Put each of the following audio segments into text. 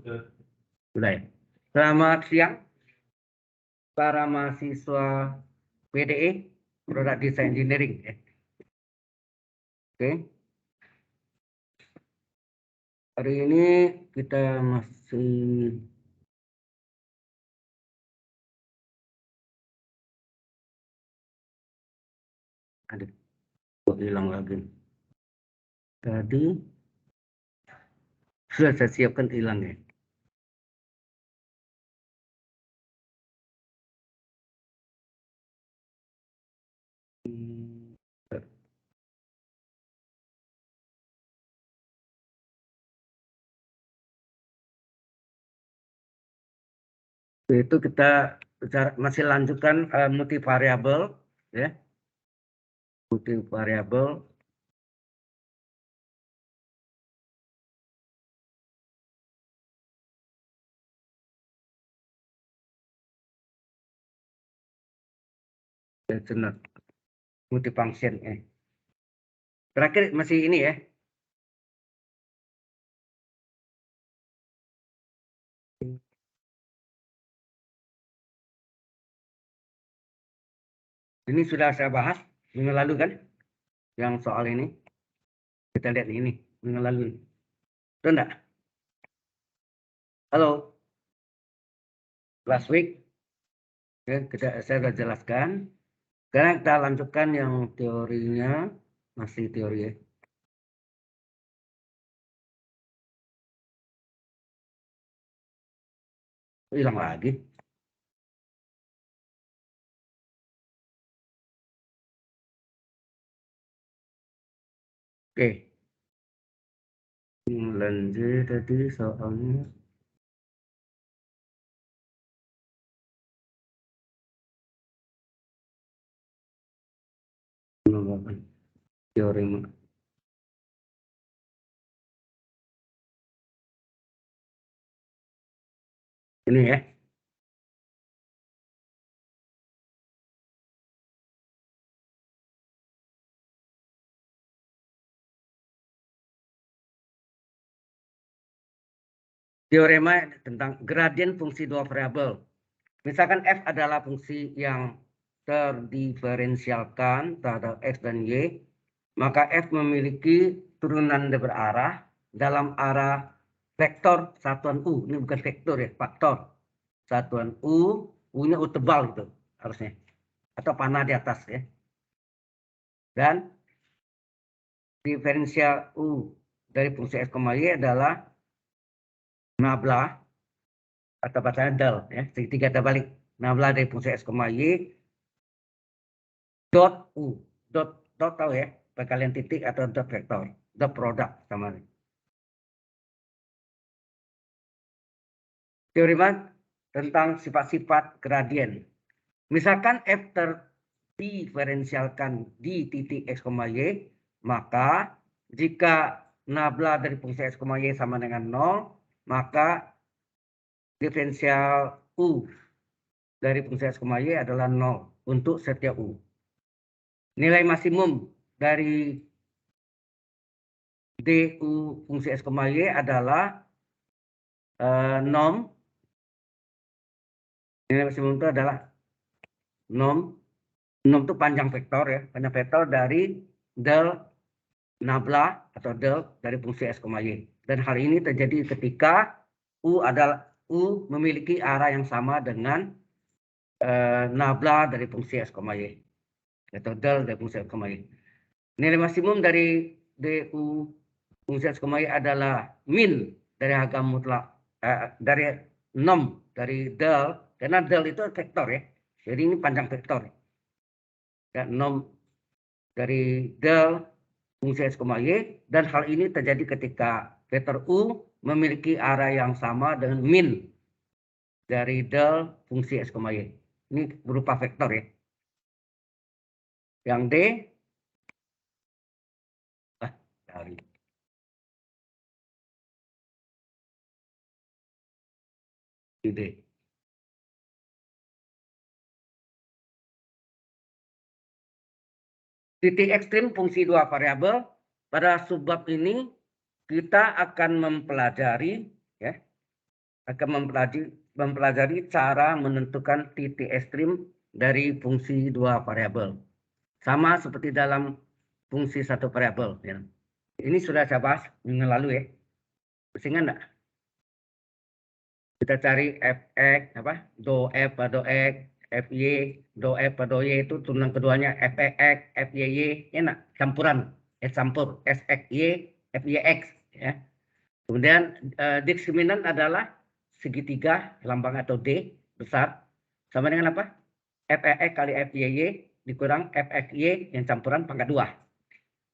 Sudah ya. Selamat siang para mahasiswa PDE, Product Design Engineering. Oke. Hari ini kita masih ada hilang lagi. Tadi sudah saya siapkan hilang ya. Itu kita masih lanjutkan multivariable ya. Multivariable. Multifunction Terakhir masih ini ya. Ini sudah saya bahas minggu lalu kan, yang soal ini. Kita lihat ini minggu lalu. Itu enggak? Halo, last week. Oke, saya sudah jelaskan. Sekarang kita lanjutkan yang teorinya, masih teori ya. Hilang lagi. Oke. Lanjut tadi soalnya. Teorema. Ini ya. Teorema tentang gradien fungsi dua variabel. Misalkan f adalah fungsi yang terdiferensialkan terhadap x dan y, maka f memiliki turunan berarah dalam arah vektor satuan u. Ini bukan vektor ya, faktor. Satuan u, u-nya u tebal itu harusnya. Atau panah di atas ya. Dan diferensial u dari fungsi x, y adalah nabla atau bacanya del ya, segitiga terbalik. Nabla dari fungsi x, y dot u. Dot tahu ya, perkalian titik atau dot vektor. Dot produk sama ini. Teorema tentang sifat-sifat gradien. Misalkan f terdiferensialkan di titik x, y, maka jika nabla dari fungsi x, y sama dengan 0, maka diferensial u dari fungsi x, y adalah 0 untuk setiap u. Nilai maksimum dari du fungsi x, y adalah norm. Nilai maksimum itu adalah norm. Norm itu panjang vektor ya, panjang vektor dari del nabla atau del dari fungsi x, y. Dan hal ini terjadi ketika u memiliki arah yang sama dengan nabla dari fungsi x, y atau del dari fungsi x, y. Nilai maksimum dari du fungsi x, y adalah min dari harga mutlak dari norm dari del, karena del itu vektor ya. Jadi ini panjang vektor. Dan norm dari del fungsi x, y, dan hal ini terjadi ketika vektor u memiliki arah yang sama dengan min dari del fungsi x, y. Ini berupa vektor ya. Yang D dari D. Titik ekstrim fungsi dua variabel. Pada subbab ini kita akan mempelajari ya, akan mempelajari cara menentukan titik ekstrim dari fungsi dua variabel. Sama seperti dalam fungsi satu variabel. Ya. Ini sudah saya bahas minggu lalu ya. Masih ingat enggak? Kita cari fx apa? Do f pada x, fy, do f pada y itu turunan keduanya fx, fyy, enak campuran, campur sxy, fyx ya. Kemudian diskriminan adalah segitiga lambang atau D besar sama dengan apa? Fx kali fyy dikurang fxy yang campuran pangkat 2.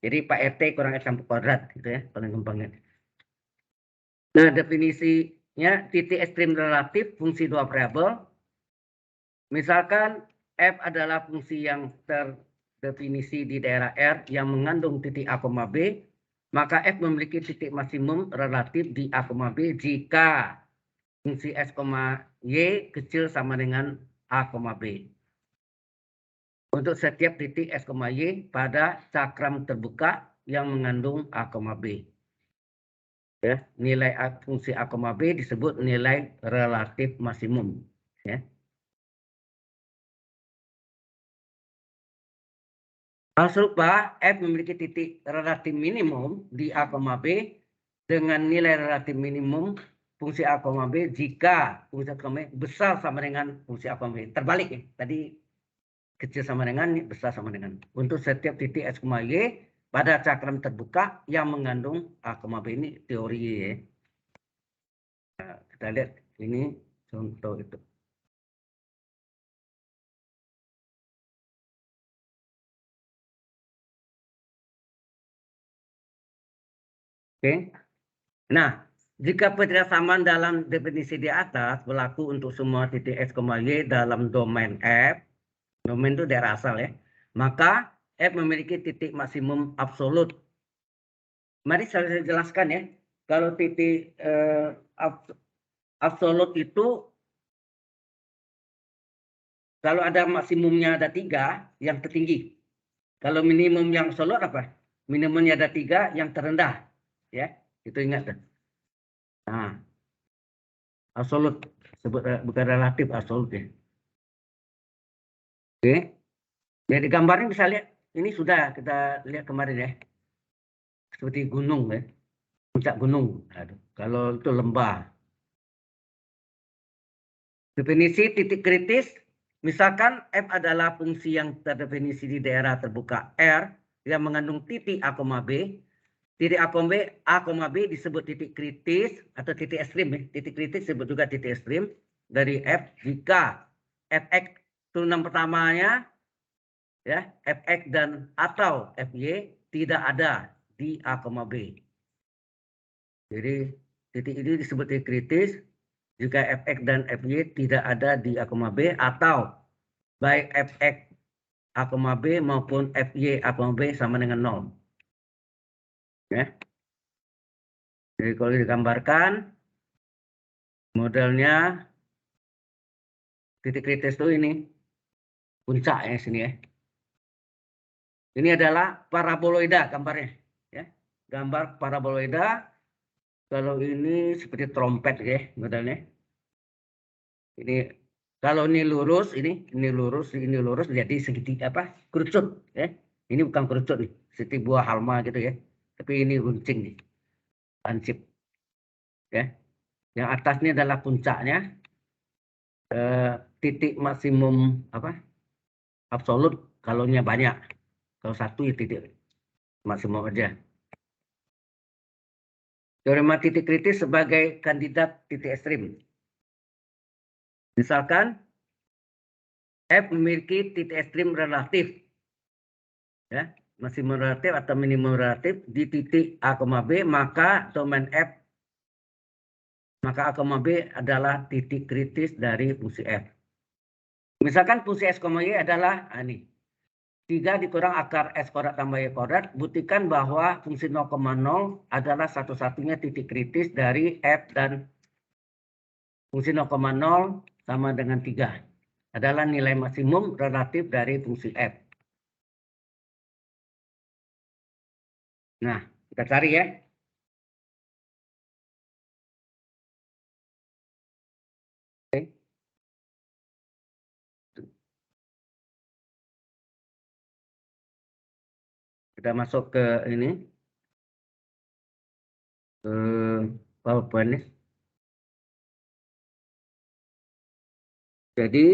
Jadi Pak RT kurang X campur kuadrat gitu ya, paling gampangnya. Nah, definisinya titik ekstrim relatif fungsi dua variabel. Misalkan f adalah fungsi yang terdefinisi di daerah R yang mengandung titik A, B, maka f memiliki titik maksimum relatif di A, B jika fungsi S, Y kecil sama dengan A, B. Untuk setiap titik S, Y pada cakram terbuka yang mengandung A, B. Ya, nilai fungsi A, B disebut nilai relatif maksimum. Ya. Hal serupa, F memiliki titik relatif minimum di A, B dengan nilai relatif minimum fungsi A, B jika fungsi A, B besar sama dengan fungsi A, B. Terbalik ya, tadi kecil sama dengan, besar sama dengan. Untuk setiap titik S, Y pada cakram terbuka yang mengandung A, B ini teori ya. Nah, kita lihat ini contoh itu. Oke. Nah, jika ketidaksamaan dalam definisi di atas berlaku untuk semua titik X, Y dalam domain F, domain itu daerah asal ya, maka F memiliki titik maksimum absolut. Mari saya jelaskan ya, kalau titik absolut itu, kalau ada maksimumnya ada 3, yang tertinggi. Kalau minimum yang absolut apa? Minimumnya ada 3, yang terendah. Ya, itu ingat. Nah, absolut, bukan relatif, absolut ya. Oke. Jadi gambarnya bisa lihat, ini sudah kita lihat kemarin ya. Seperti gunung ya, puncak gunung. Aduh, kalau itu lembah. Definisi titik kritis, misalkan F adalah fungsi yang terdefinisi di daerah terbuka R yang mengandung titik A, B. Titik A, B disebut titik kritis atau titik ekstrim ya. Titik kritis disebut juga titik ekstrim dari F jika Fx turunan pertamanya ya Fx dan atau Fy tidak ada di A, B. Jadi titik ini disebut titik kritis jika Fx dan Fy tidak ada di A, B atau baik Fx A, B maupun Fy A, B sama dengan 0. Ya. Jadi kalau digambarkan modelnya titik kritis itu ini puncak ya sini ya. Ini adalah paraboloida gambarnya ya. Gambar paraboloida. Kalau ini seperti trompet ya modelnya. Ini kalau ini lurus, ini lurus jadi segitiga apa? Kerucut ya. Ini bukan kerucut nih, seperti buah halma gitu ya. Tapi ini runcing nih. Lancip ya. Yang atas ini adalah puncaknya. Titik maksimum apa? Absolut kalau nya banyak. Kalau satu ya titik maksimum aja. Teorema titik kritis sebagai kandidat titik ekstrim. Misalkan F memiliki titik ekstrim relatif. Ya, maksimum relatif atau minimum relatif di titik A, B, maka domain F, maka A, B adalah titik kritis dari fungsi F. Misalkan fungsi S, Y adalah ini. 3 dikurang akar S kuadrat tambah Y kuadrat, buktikan bahwa fungsi 0,0 adalah satu-satunya titik kritis dari F dan fungsi 0,0 sama dengan 3. Adalah nilai maksimum relatif dari fungsi F. Nah, kita cari ya. Kita masuk ke ini, ke PowerPoint nih. Jadi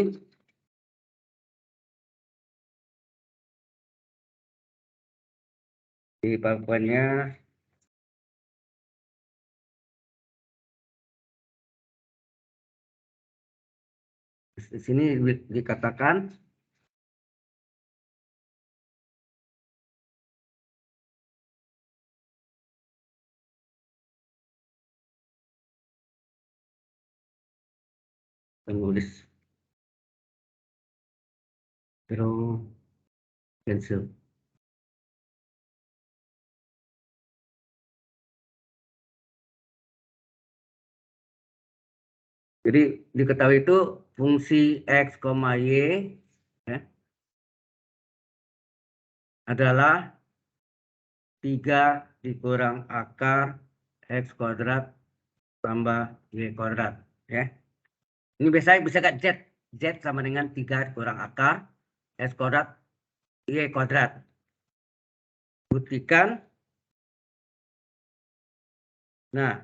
di PowerPoint-nya di sini dikatakan penulis draw pencil. Jadi diketahui itu fungsi X, Y ya, adalah 3 dikurang akar X kuadrat tambah Y kuadrat. Ya. Ini biasanya bisa nggak Z? Z sama dengan 3 dikurang akar X kuadrat Y kuadrat. Buktikan. Nah,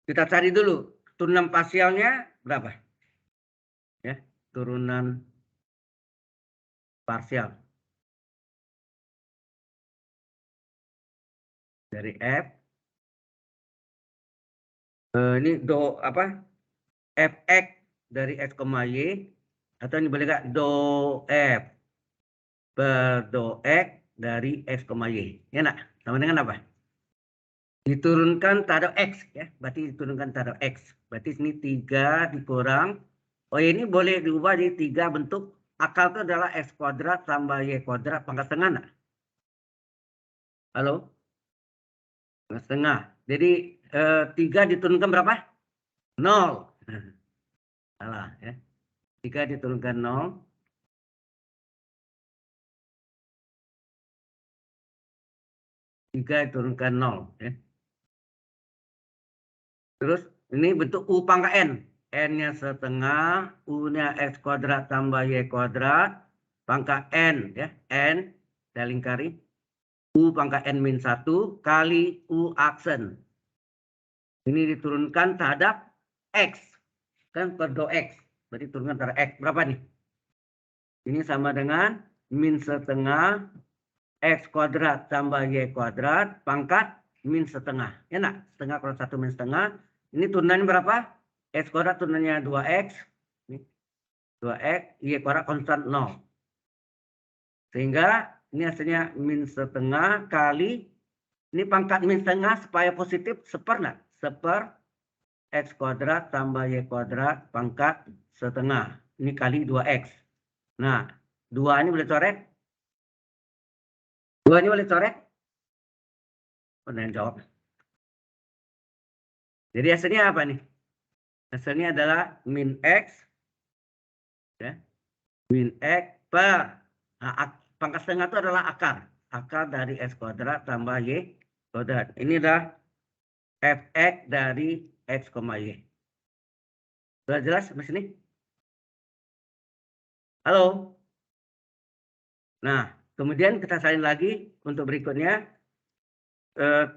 kita cari dulu turunan parsialnya berapa? Ya, turunan parsial dari F. Ini fx dari X, Y, atau ini boleh nggak do F per do X dari X, Y. Ya nak, sama dengan apa? Diturunkan taruh X ya, berarti diturunkan taruh X. Berarti sini 3 dikurang. Oh ini boleh diubah jadi 3 bentuk. Akal itu adalah X kuadrat tambah Y kuadrat pangkat setengah nak? Halo? Pangkat setengah. Jadi 3 diturunkan berapa? 0. Salah ya. 3 diturunkan 0. 3 diturunkan 0 ya. Terus ini bentuk U pangkat N. N-nya setengah, U-nya X kuadrat tambah Y kuadrat, pangkat N ya. N, saya lingkari. U pangkat N min 1 kali U aksen. Ini diturunkan terhadap X. Kan per do X. Berarti turunkan terhadap X. Berapa nih? Ini sama dengan min setengah X kuadrat tambah Y kuadrat pangkat min setengah. Ya nak? Setengah kurang 1 min setengah. Ini turunannya berapa? X kuadrat turunannya 2X. 2X, Y kuadrat konstan 0. Sehingga ini hasilnya min setengah kali, ini pangkat min setengah supaya positif seper nak? Seper X kuadrat tambah Y kuadrat pangkat setengah. Ini kali 2X. Nah, 2 ini boleh coret? 2 ini boleh coret? Pertanyaan jawab. Jadi hasilnya apa nih? Hasilnya adalah min X ya, min X per pangkat setengah itu adalah akar. Akar dari X kuadrat tambah Y kuadrat. Ini adalah fx dari X, Y. Sudah jelas sampai sini? Halo? Nah, kemudian kita salin lagi untuk berikutnya.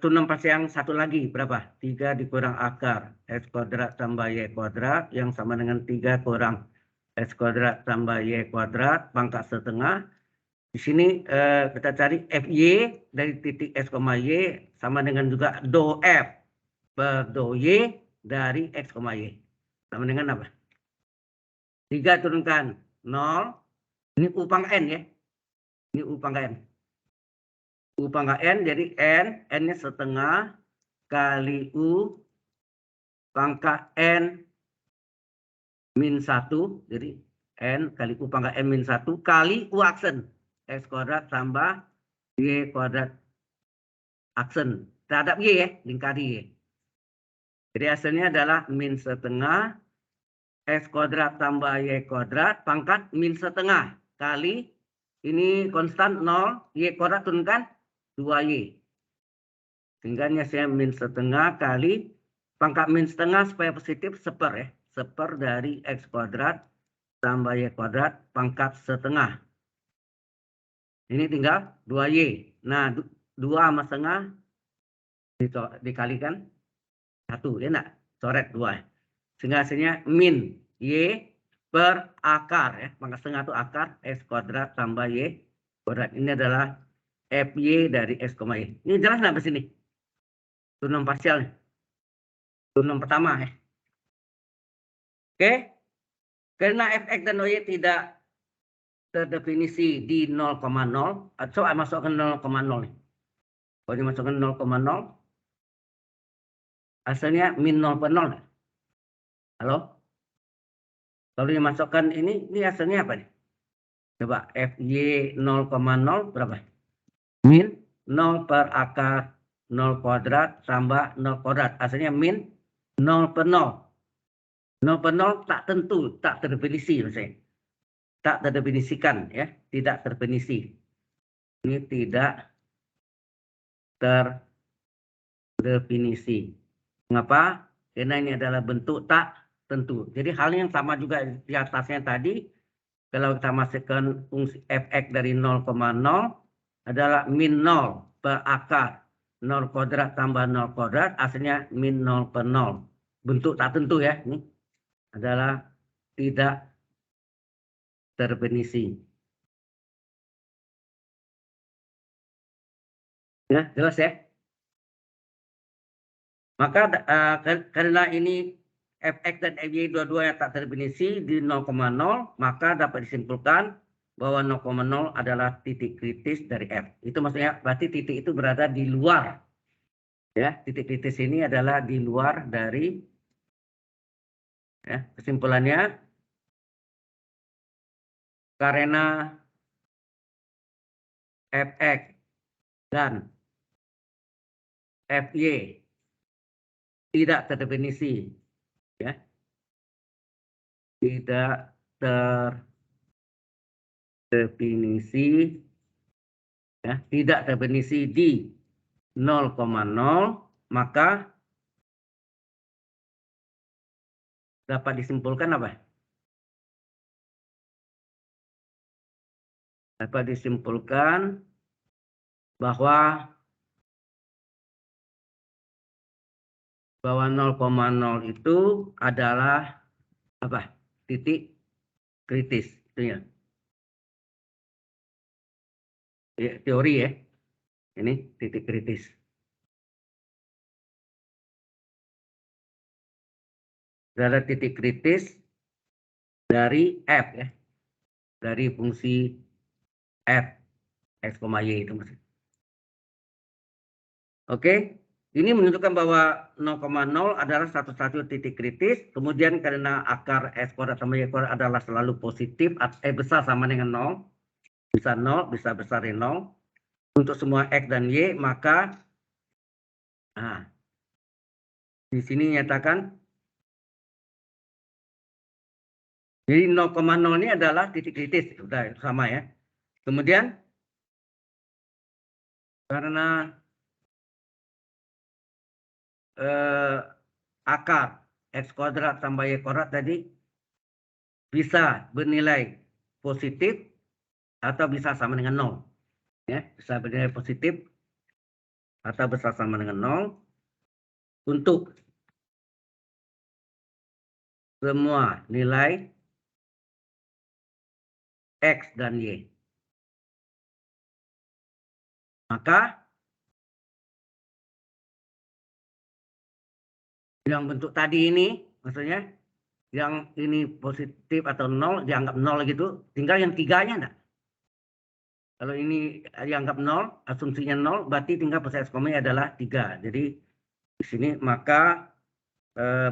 Turunan parsial yang satu lagi berapa? 3 dikurang akar X kuadrat tambah Y kuadrat yang sama dengan 3 kurang X kuadrat tambah Y kuadrat pangkat setengah. Di sini kita cari FY dari titik X, Y sama dengan juga do F per do Y dari X, Y. Sama dengan apa? 3 turunkan 0. Ini U pangkat N ya. Ini U pangkat N. U pangkat N jadi N-nya setengah kali U pangkat N min 1. Jadi N kali U pangkat N min 1 kali U aksen. X kuadrat tambah Y kuadrat aksen. Terhadap Y ya, lingkari Y. Jadi hasilnya adalah min setengah X kuadrat tambah Y kuadrat pangkat min setengah kali ini konstan 0, Y kuadrat turunkan 2Y. Sehingga hasilnya min setengah kali pangkat min setengah supaya positif seper ya. Seper dari X kuadrat tambah Y kuadrat pangkat setengah. Ini tinggal 2Y. Nah, 2 sama setengah dikalikan 1, ya enggak? Coret 2. Sehingga hasilnya min Y per akar, ya. Maka setengah itu akar X kuadrat tambah Y kuadrat. Ini adalah FY dari X, Y. Ini jelas nggak di sini? Itu 6 parsial nih. Itu 6 pertama, ya. Oke. Karena Fx dan Y tidak terdefinisi di 0,0, atau masukkan 0,0 nih. Kalau dimasukkan 0,0, hasilnya min 0 per 0. Halo? Kalau dimasukkan ini hasilnya apa nih? Coba FY 0,0 berapa? Min 0 per akar 0 kuadrat tambah 0 kuadrat. Hasilnya min 0 per 0. 0 per 0 tak tentu, tak terdefinisi maksudnya. Tak terdefinisikan, ya. Tidak terdefinisi. Ini tidak terdefinisi. Mengapa? Karena ini adalah bentuk tak tentu. Jadi hal yang sama juga di atasnya tadi. Kalau kita masukkan fungsi Fx dari 0,0 adalah min 0 per akar 0 kuadrat tambah 0 kuadrat. Hasilnya min 0 per 0. Bentuk tak tentu, ya. Ini adalah tidak terdefinisi. Ya, jelas, ya? Maka karena ini Fx dan Fy dua-duanya tak terdefinisi di 0,0, maka dapat disimpulkan bahwa 0,0 adalah titik kritis dari F. Itu maksudnya berarti titik itu berada di luar. Ya, titik kritis ini adalah di luar dari, ya, kesimpulannya karena Fx dan Fy tidak terdefinisi, ya, tidak terdefinisi, ya, tidak terdefinisi di 0,0, maka dapat disimpulkan apa? Dapat disimpulkan bahwa 0,0 itu adalah apa? Titik kritis, itu ya. Teori, ya. Ini titik kritis. Ada titik kritis dari F, ya. Dari fungsi F X, Y itu maksudnya. Oke. Ini menunjukkan bahwa 0,0 adalah satu-satu titik kritis. Kemudian karena akar X kuadrat tambah Y kuadrat adalah selalu positif, besar sama dengan 0. Bisa 0, bisa besar dari 0. Untuk semua X dan Y, maka di sini nyatakan. Jadi 0,0 ini adalah titik kritis. Sudah sama, ya. Kemudian karena akar X kuadrat tambah Y kuadrat tadi bisa bernilai positif atau bisa sama dengan 0. Ya, bisa bernilai positif atau bisa sama dengan 0 untuk semua nilai X dan Y. Maka yang bentuk tadi ini, maksudnya yang ini positif atau 0, dianggap 0 gitu, tinggal yang tiganya enggak. Kalau ini dianggap 0, asumsinya 0, berarti tinggal fungsi X, Y adalah 3. Jadi di sini maka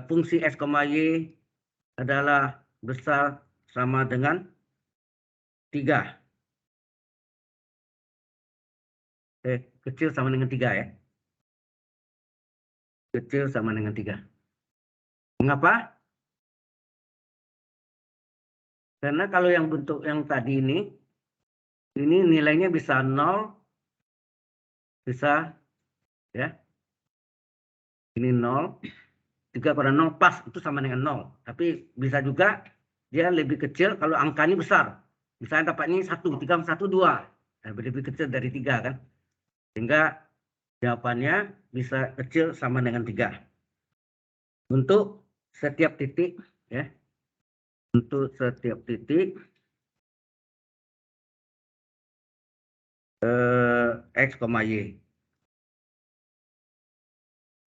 fungsi X, Y adalah besar sama dengan 3. Kecil sama dengan 3, ya. Kecil sama dengan 3. Mengapa? Karena kalau yang bentuk yang tadi ini nilainya bisa 0, bisa, ya. Ini 0, 3 pada 0 pas, itu sama dengan 0. Tapi bisa juga dia lebih kecil kalau angkanya besar. Misalnya dapat ini 1, 3 sama 1, 2. lebih kecil dari 3 kan. Sehingga jawabannya bisa kecil sama dengan 3. Untuk setiap titik ya. Untuk setiap titik X, Y.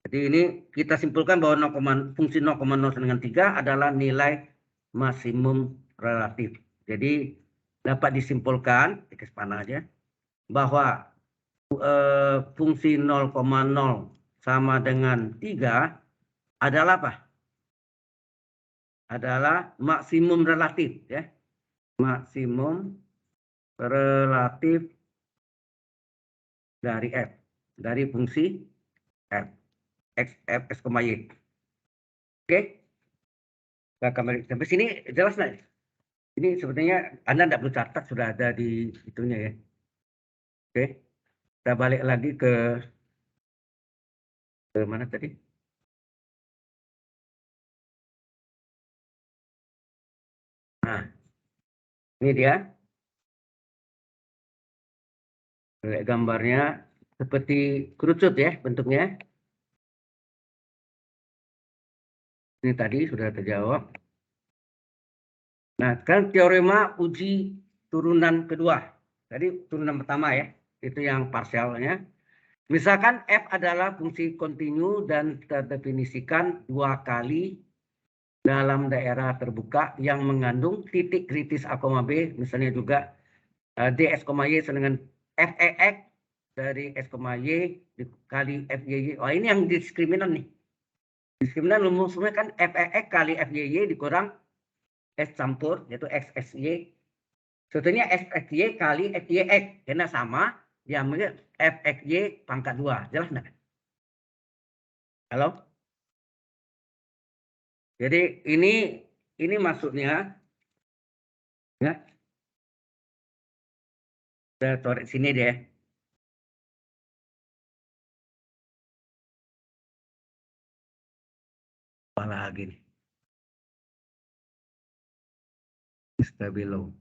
Jadi ini kita simpulkan bahwa fungsi 0,0 dengan 3 adalah nilai maksimum relatif. Jadi dapat disimpulkan, titik panah aja, bahwa fungsi 0,0 sama dengan 3 adalah apa? Adalah maksimum relatif ya. Maksimum relatif dari F, dari fungsi F. X, Y. Oke, sampai sini jelas nggak? Ini sebenarnya Anda tidak perlu catat, sudah ada di itunya ya. Oke, kita balik lagi ke mana tadi? Nah, ini dia. Lihat gambarnya seperti kerucut ya bentuknya. Ini tadi sudah terjawab. Nah, sekarang teorema uji turunan kedua. Tadi turunan pertama ya, itu yang parsialnya. Misalkan F adalah fungsi kontinu dan terdefinisikan 2 kali dalam daerah terbuka yang mengandung titik kritis A, B, misalnya juga dx, y sama dengan Fex dari x, y dikali Fy. Oh, ini yang diskriminan nih. Diskriminan rumusnya kan Fex kali Fy dikurang S campur, yaitu XSY. Sebetulnya SXY kali FYX. Karena sama, diambil FXY pangkat 2. Jelas nggak? Halo? Jadi ini maksudnya, ya. Saya tarik sini deh. Apa lagi nih? Stabilo.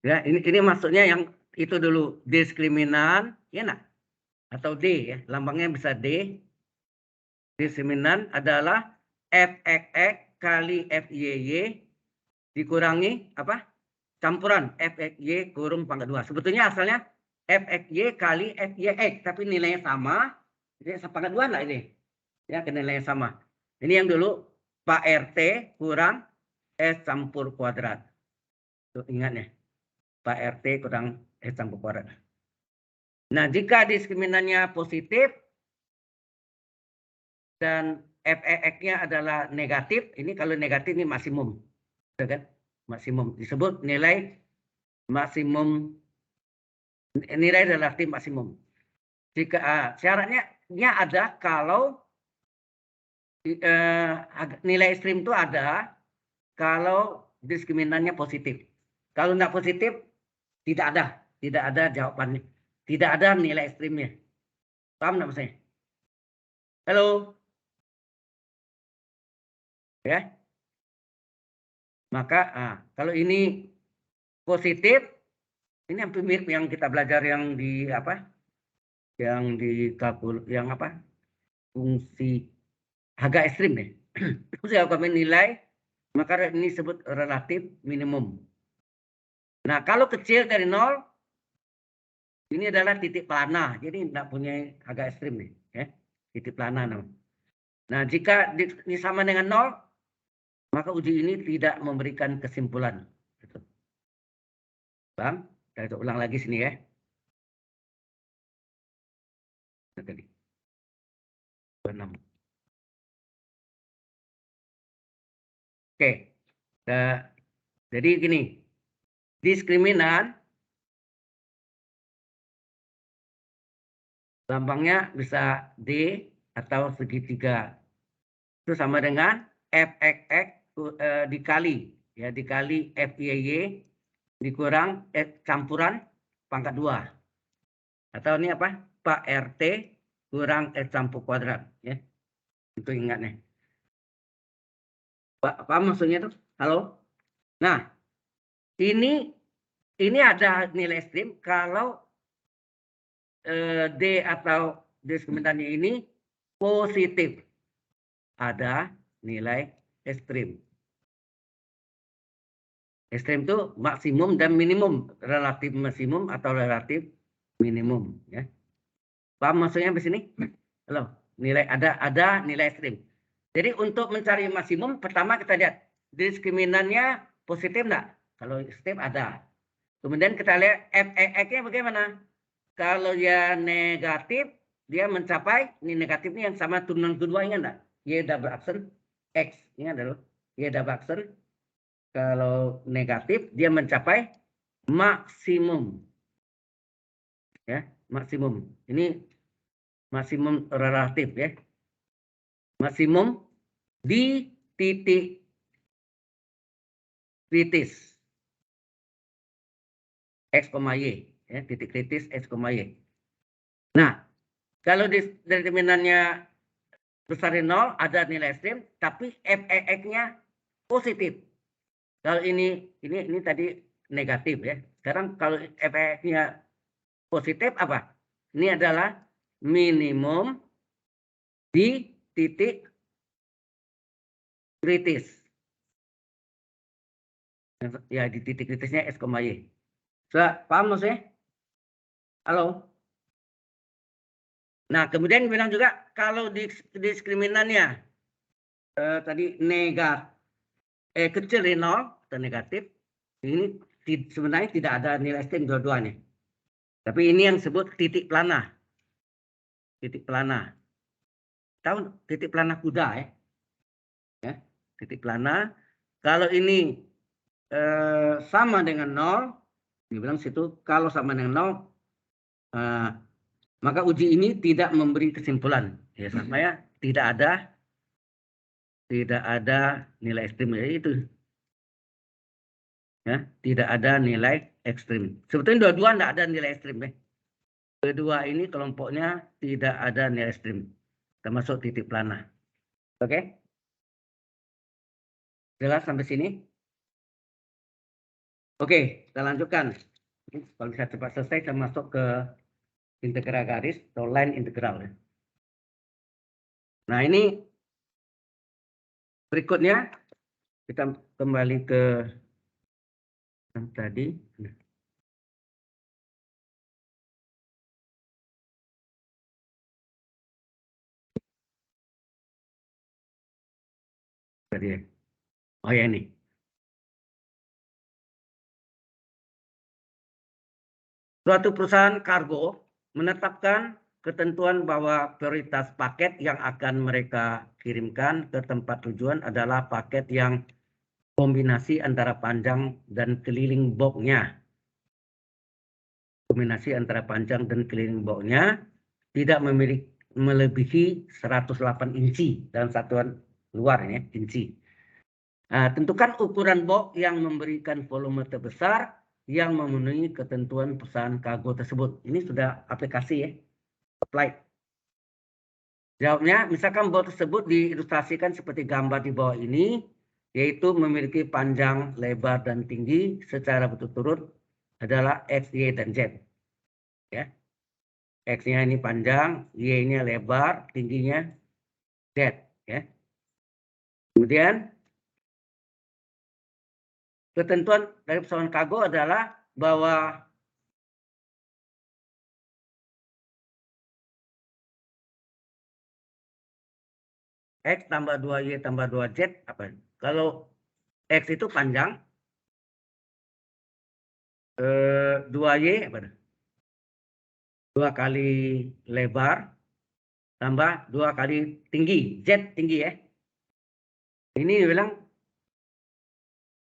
Ya, ini maksudnya yang itu dulu diskriminan, ya nak? Atau D ya, lambangnya bisa D. Diskriminan adalah FXX kali FYY dikurangi apa? Campuran FXY kurung pangkat 2. Sebetulnya asalnya FXY kali FYX, tapi nilainya sama. Jadi pangkat 2 lah ini. Ya, nilainya sama. Ini yang dulu Pak RT kurang S campur kuadrat. Tuh, ingat ya. Pak RT kurang S campur kuadrat. Nah, jika diskriminannya positif dan FEX-nya adalah negatif, ini kalau negatif ini maksimum. Kan? Maksimum disebut nilai maksimum, nilai relatif maksimum. Jika syaratnya ada kalau nilai ekstrim itu ada kalau diskriminannya positif. Kalau tidak positif tidak ada jawabannya, tidak ada nilai ekstrimnya. Paham nggak maksudnya? Halo, ya. Maka kalau ini positif, ini hampir mirip yang kita belajar yang di apa? Yang di kalkul, yang apa? Fungsi agak ekstrim nih. Fungsi agak nilai, maka ini disebut relatif minimum. Nah, kalau kecil dari 0, ini adalah titik plana. Jadi tidak punya agak ekstrim nih, ya. Titik plana namanya. Nah, jika ini sama dengan 0, maka uji ini tidak memberikan kesimpulan. Paham? Kita ulang lagi sini ya. Tadi. 6. Oke. Jadi gini. Diskriminan lambangnya bisa D atau segitiga. Itu sama dengan FXX dikali FYY dikurang campuran pangkat 2. Atau ini apa? Pak RT kurang S campur kuadrat. Ya. Itu ingat nih. Apa maksudnya itu? Halo? Nah, Ini ada nilai ekstrim kalau D atau diskriminannya ini positif. Ada nilai ekstrim. Ekstrim itu maksimum dan minimum, relatif maksimum atau relatif minimum. Ya. Paham maksudnya di sini? Halo, ada nilai ekstrim. Jadi untuk mencari maksimum, pertama kita lihat diskriminannya positif enggak? Kalau ekstrim ada. Kemudian kita lihat FEX-nya bagaimana? Kalau ya negatif, dia mencapai, ini negatif ini yang sama turunan kedua, ingat enggak? Y double aksen X, ini adalah Y double aksen. Kalau negatif, dia mencapai maksimum. Ya, maksimum. Ini maksimum relatif ya. Maksimum di titik kritis X, Y. Ya, titik kritis X, Y. Nah, kalau determinannya besar dari 0 ada nilai ekstrim, tapi FEX-nya positif. Kalau ini tadi negatif ya. Sekarang kalau FEX-nya positif apa? Ini adalah minimum di titik kritis. Ya, di titik kritisnya X, Y. Sudah paham maksudnya? Halo? Nah, kemudian bilang juga kalau diskriminannya tadi kecil dari 0 atau negatif, ini sebenarnya tidak ada nilai ekstrim dua-duanya. Tapi ini yang disebut titik plana. Titik plana. Tahu titik plana kuda ya? Ya, titik plana. Kalau ini sama dengan 0, dibilang situ kalau sama dengan 0, maka uji ini tidak memberi kesimpulan. Ya, sama ya, tidak ada nilai ekstrim ya itu. Ya, tidak ada nilai ekstrim. Sebetulnya dua-dua tidak ada nilai ekstrim ya. Kedua ini kelompoknya tidak ada nilai ekstrim, termasuk titik plana. Oke? Jelas sampai sini? Oke, kita lanjutkan. Kalau bisa cepat selesai, kita masuk ke integral garis atau line integral. Nah, ini berikutnya kita kembali ke yang tadi. Oh ya ini. Suatu perusahaan kargo menetapkan ketentuan bahwa prioritas paket yang akan mereka kirimkan ke tempat tujuan adalah paket yang kombinasi antara panjang dan keliling boxnya. Kombinasi antara panjang dan keliling boxnya tidak melebihi 108 inci dalam satuan luar ya, inci. Nah, tentukan ukuran box yang memberikan volume terbesar yang memenuhi ketentuan perusahaan kargo tersebut. Ini sudah aplikasi ya, apply. Jawabnya, misalkan box tersebut diilustrasikan seperti gambar di bawah ini, yaitu memiliki panjang, lebar, dan tinggi secara berturut-turut adalah X, Y, dan Z. Ya. X-nya ini panjang, Y-nya lebar, tingginya Z. Ya. Kemudian ketentuan dari perusahaan kargo adalah bahwa X tambah 2Y tambah 2Z apa? Kalau X itu panjang, 2Y apa? 2 kali lebar tambah 2 kali tinggi, Z tinggi ya. Ini bilang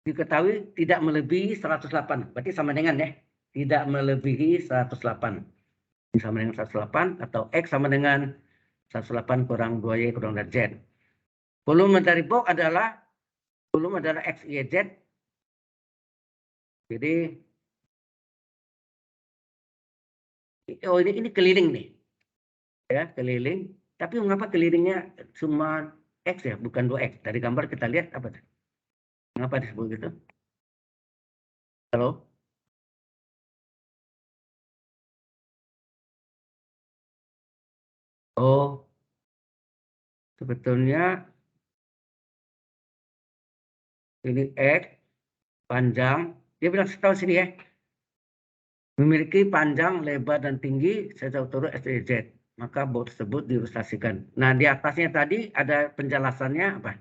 diketahui tidak melebihi 108. Berarti sama dengan ya, tidak melebihi 108. Sama dengan 108 atau X sama dengan 108 kurang 2Y kurang Z. Volume dari box adalah X, Y, Z. Jadi oh ini keliling nih. Ya, keliling. Tapi mengapa kelilingnya cuma X ya, bukan 2X? Dari gambar kita lihat apa? Mengapa disebut gitu? Halo? Oh, sebetulnya ini X panjang. Dia bilang tahu sini ya. Memiliki panjang, lebar, dan tinggi sejauh turun SDZ. Maka box tersebut diilustrasikan. Nah, di atasnya tadi ada penjelasannya apa?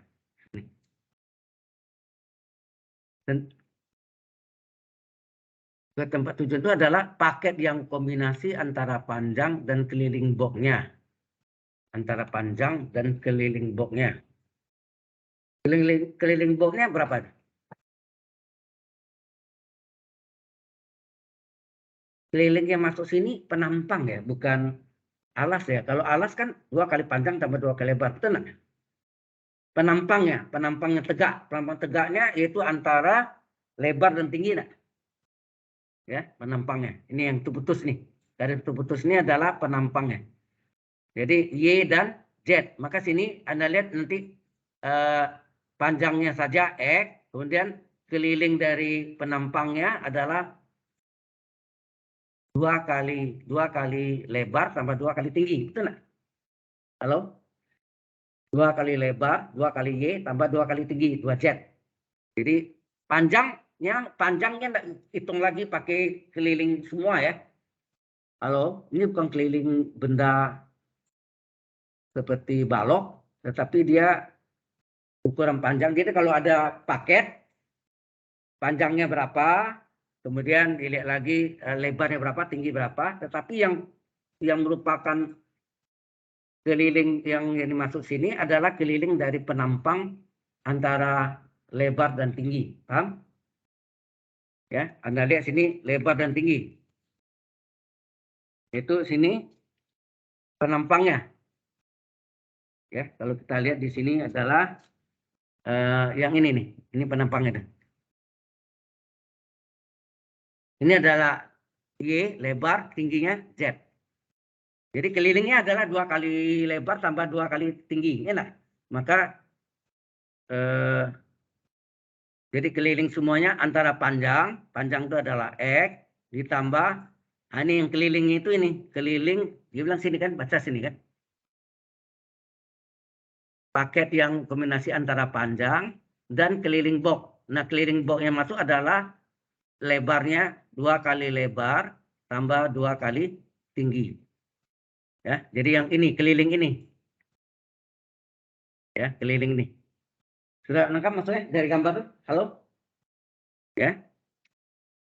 Dan ke tempat tujuan itu adalah paket yang kombinasi antara panjang dan keliling boxnya. Antara panjang dan keliling boxnya. Keliling boxnya berapa? Keliling yang masuk sini penampang ya, bukan alas ya. Kalau alas kan 2 kali panjang tambah 2 kali lebar, betul nggak? Penampangnya tegak. Penampang tegaknya yaitu antara lebar dan tinggi, nak. Ya, penampangnya. Ini yang putus nih. Dari putus ini adalah penampangnya. Jadi Y dan Z. Maka sini Anda lihat nanti panjangnya saja X, kemudian keliling dari penampangnya adalah 2 kali lebar tambah 2 kali tinggi. Betul nggak? Halo? 2 kali lebar, 2 kali Y tambah 2 kali tinggi, 2 Z. Jadi panjangnya enggak hitung lagi pakai keliling semua ya. Halo, ini bukan keliling benda seperti balok, tetapi dia ukuran panjang. Jadi kalau ada paket, panjangnya berapa, kemudian dilihat lagi lebarnya berapa, tinggi berapa. Tetapi yang merupakan keliling yang dimasuk sini adalah keliling dari penampang antara lebar dan tinggi. Paham? Ya, Anda lihat sini lebar dan tinggi. Itu sini penampangnya. Ya, kalau kita lihat di sini adalah yang ini nih. Ini penampangnya. Ini adalah Y, lebar, tingginya Z. Jadi kelilingnya adalah 2 kali lebar tambah 2 kali tinggi. Enak. Maka jadi keliling semuanya antara panjang itu adalah X, ditambah, nah ini yang keliling itu ini, keliling, dia bilang sini kan, baca sini kan. Paket yang kombinasi antara panjang dan keliling box. Nah keliling box yang masuk adalah lebarnya 2 kali lebar tambah 2 kali tinggi. Ya, jadi yang ini keliling ini. Ya, keliling ini. Sudah lengkap maksudnya dari gambar tuh? Halo? Ya.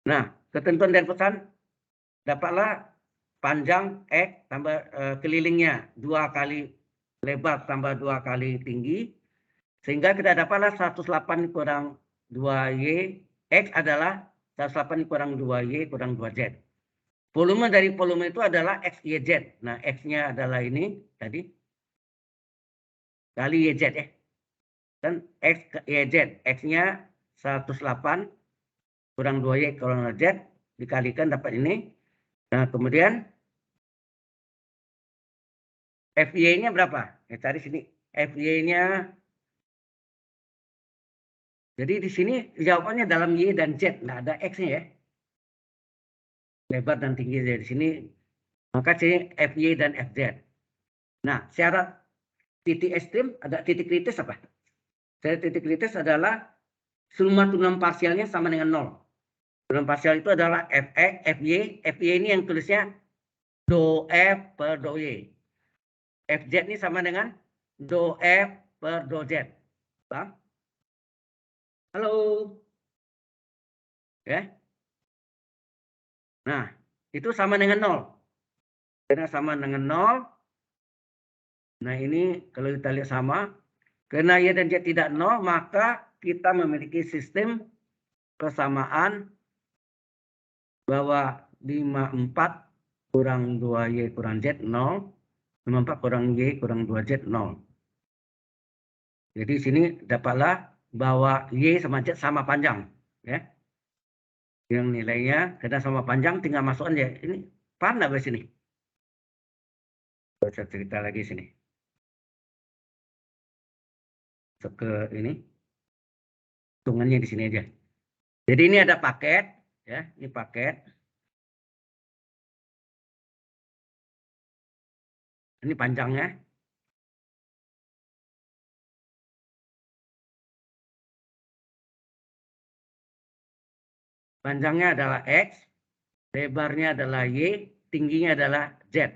Nah, ketentuan dari pesan dapatlah panjang X tambah kelilingnya 2 kali lebar tambah 2 kali tinggi. Sehingga kita dapatlah 108 kurang 2Y. X adalah 108 kurang 2Y kurang 2Z. Volume dari volume itu adalah X, Y, Z. Nah, X-nya adalah ini tadi. Kali YZ ya. Dan X, Y, Z. X-nya 108 kurang 2Y kurang 2Z. Dikalikan dapat ini. Nah, kemudian FY-nya berapa? Cari sini. FY-nya. Jadi di sini jawabannya dalam Y dan Z. Nggak ada X-nya ya. Lebar dan tinggi dari sini. Maka sini FY dan FZ. Nah, syarat titik ekstrim ada titik kritis apa? Syarat titik kritis adalah summa turunan parsialnya sama dengan 0. Turunan parsial itu adalah Fx, Fy. Fy ini yang tulisnya do F per do Y. Fz ini sama dengan do F per do Z. Bang? Halo? Ya. Nah, itu sama dengan 0. Karena sama dengan 0. Nah, ini kalau kita lihat sama. Karena Y dan Z tidak 0, maka kita memiliki sistem persamaan bahwa 54 kurang 2Y kurang Z 0. 54 kurang Y kurang 2Z 0. Jadi sini dapatlah bahwa Y sama Z sama panjang. Ya. Yang nilainya karena sama panjang tinggal masukkan ya. Ini paham nggak di sini? Saya cerita lagi sini. Masuk ke ini. Hitungannya di sini aja. Jadi ini ada paket. Ya, ini paket. Ini panjangnya. Panjangnya adalah X, lebarnya adalah Y, tingginya adalah Z.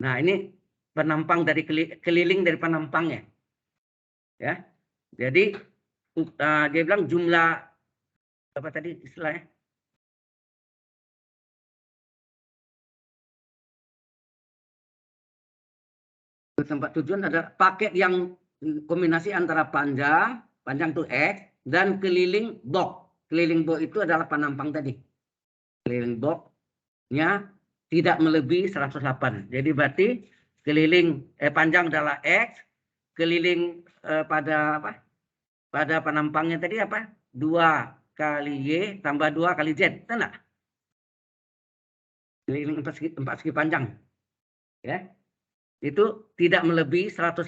Nah, ini penampang dari keliling dari penampangnya. Ya. Jadi dia bilang jumlah apa tadi istilahnya? Tempat tujuan ada paket yang kombinasi antara panjang tuh X, dan keliling box. Keliling box itu adalah penampang tadi. Keliling boxnya tidak melebihi 108. Jadi berarti keliling panjang adalah X, keliling pada apa? Pada penampangnya tadi apa? 2 kali Y tambah 2 kali Z. Betul nggak? Keliling 4 segi panjang. Ya. Itu tidak melebihi 108.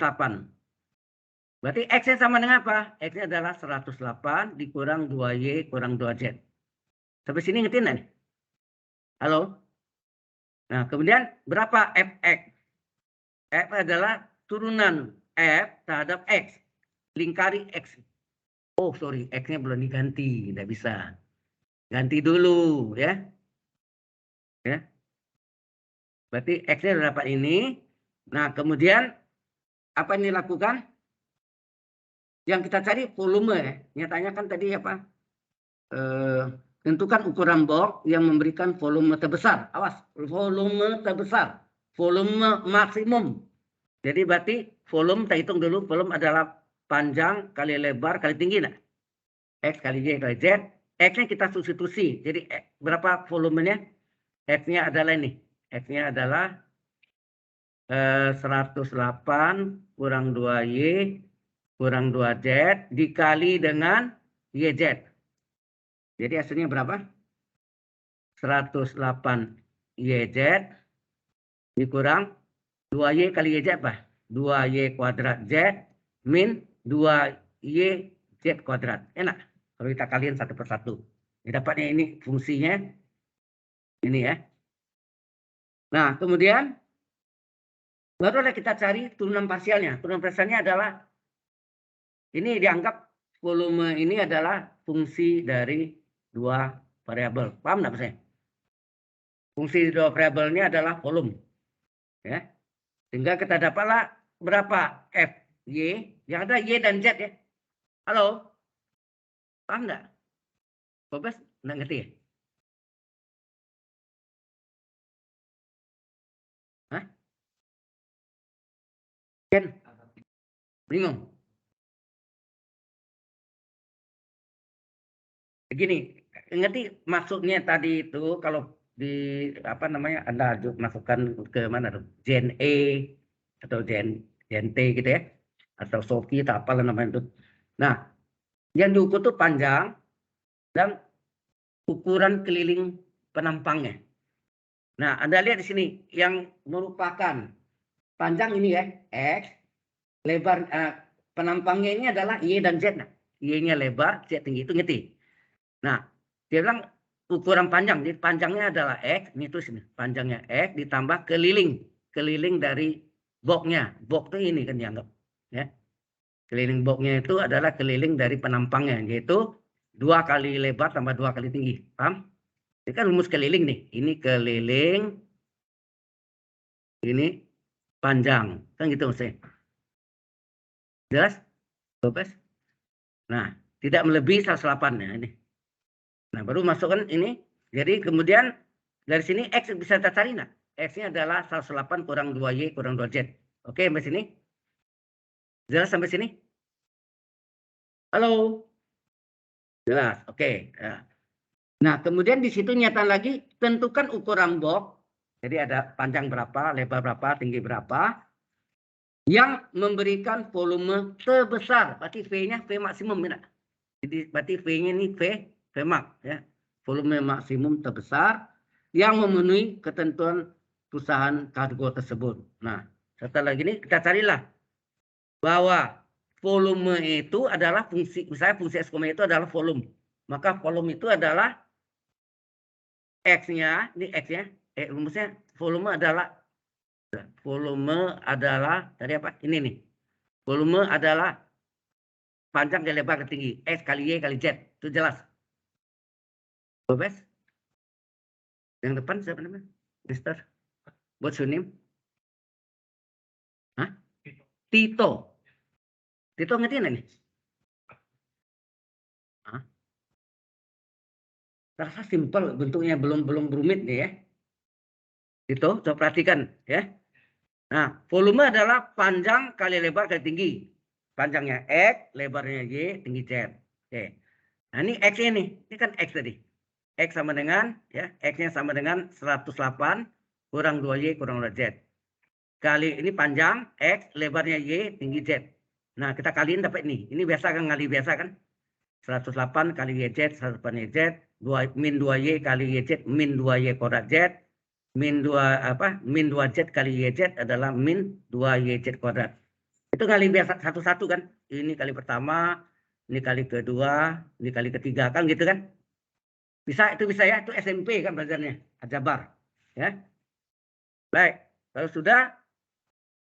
Berarti X-nya sama dengan apa? X-nya adalah 108 dikurang 2Y kurang 2Z. Sampai sini ngerti nggak nih? Halo? Nah, kemudian berapa Fx? F adalah turunan F terhadap X. Lingkari X. Oh, sorry. X-nya belum diganti. Tidak bisa. Ganti dulu. Ya. Ya. Berarti X-nya sudah dapat ini. Nah, kemudian apa yang dilakukan? Yang kita cari volume ya. Nyatanya kan tadi apa? Tentukan ukuran box yang memberikan volume terbesar. Awas, volume terbesar. Volume maksimum. Jadi berarti volume, kita hitung dulu. Volume adalah panjang kali lebar kali tinggi. Nah? X kali Y kali Z. X-nya kita substitusi. Jadi berapa volumenya? X-nya adalah ini. X-nya adalah 108 kurang 2Y kurang 2Z dikali dengan YZ. Jadi hasilnya berapa? 108 YZ dikurang 2Y kali YZ apa? 2Y kuadrat Z min 2Y Z kuadrat. Enak kalau kita kalian satu persatu. Dapatnya ini fungsinya. Ini ya. Nah, kemudian barulah kita cari turunan parsialnya. Turunan parsialnya adalah ini dianggap volume ini adalah fungsi dari dua variabel. Paham nggak maksudnya? Fungsi dua variabel ini adalah volume. Ya. Sehingga kita dapatlah berapa F, Y. Yang ada Y dan Z ya. Halo? Paham nggak? Bobas nggak ngerti ya? Hah? Ken? Bingung? Begini, ngerti maksudnya tadi itu kalau di apa namanya Anda masukkan ke mana tuh? Gen E atau Gen T gitu ya. Atau Sophie atau apalah namanya itu. Nah, yang diukur tuh panjang dan ukuran keliling penampangnya. Nah, Anda lihat di sini yang merupakan panjang ini ya, X, lebar penampangnya ini adalah Y dan Z. Nah, Y-nya lebar, Z tinggi itu ngerti. Nah, dia bilang ukuran panjang, jadi panjangnya adalah X, ini tuh sini, panjangnya X ditambah keliling dari boxnya. Box itu ini kan dianggap, ya. Keliling boxnya itu adalah keliling dari penampangnya, yaitu 2 kali lebar tambah 2 kali tinggi. Paham? Ini kan rumus keliling nih. Ini keliling, ini panjang, kan gitu maksudnya. Jelas? Bebas? Nah, tidak melebihi 108 ya ini. Nah, baru masukkan ini. Jadi kemudian dari sini X bisa kita cari nggak? X-nya adalah 108 kurang 2Y kurang 2Z. Oke, sampai sini? Jelas sampai sini? Halo? Jelas, oke. Nah, kemudian di situ nyata lagi, tentukan ukuran box. Jadi ada panjang berapa, lebar berapa, tinggi berapa. Yang memberikan volume terbesar. Berarti V-nya V maksimum. Ya? Jadi berarti V-nya ini V max. Ya. Volume maksimum terbesar yang memenuhi ketentuan perusahaan kargo tersebut. Nah, setelah gini kita carilah bahwa volume itu adalah fungsi, misalnya fungsi S, itu adalah volume. Maka volume itu adalah X-nya, ini X-nya, rumusnya volume adalah tadi apa? Ini nih. Volume adalah panjang kali lebar kali tinggi. X kali Y kali Z. Itu jelas. Bebas. Yang depan siapa namanya? Mister. What's your name? Hah? Tito. Tito ngerti nggak nih? Hah? Terasa simpel, bentuknya belum rumit nih ya. Itu, coba perhatikan ya. Nah, volume adalah panjang kali lebar kali tinggi. Panjangnya X, lebarnya Y, tinggi Z. Oke. Nah, ini X ini. Ini kan X tadi. X sama dengan, ya, X-nya sama dengan 108 kurang 2Y kurang 2Z. Kali ini panjang, X, lebarnya Y, tinggi Z. Nah, kita kaliin dapat ini. Ini biasa kan, ngali biasa kan? 108 kali YZ, 108 YZ, min 2Y kali YZ, min 2Y kuadrat Z, min 2Z kali YZ adalah min 2YZ kuadrat. Itu kali biasa satu-satu kan? Ini kali pertama, ini kali kedua, ini kali ketiga kan gitu kan? Bisa, itu bisa ya, itu SMP kan belajarnya, aljabar. Ya. Baik, kalau sudah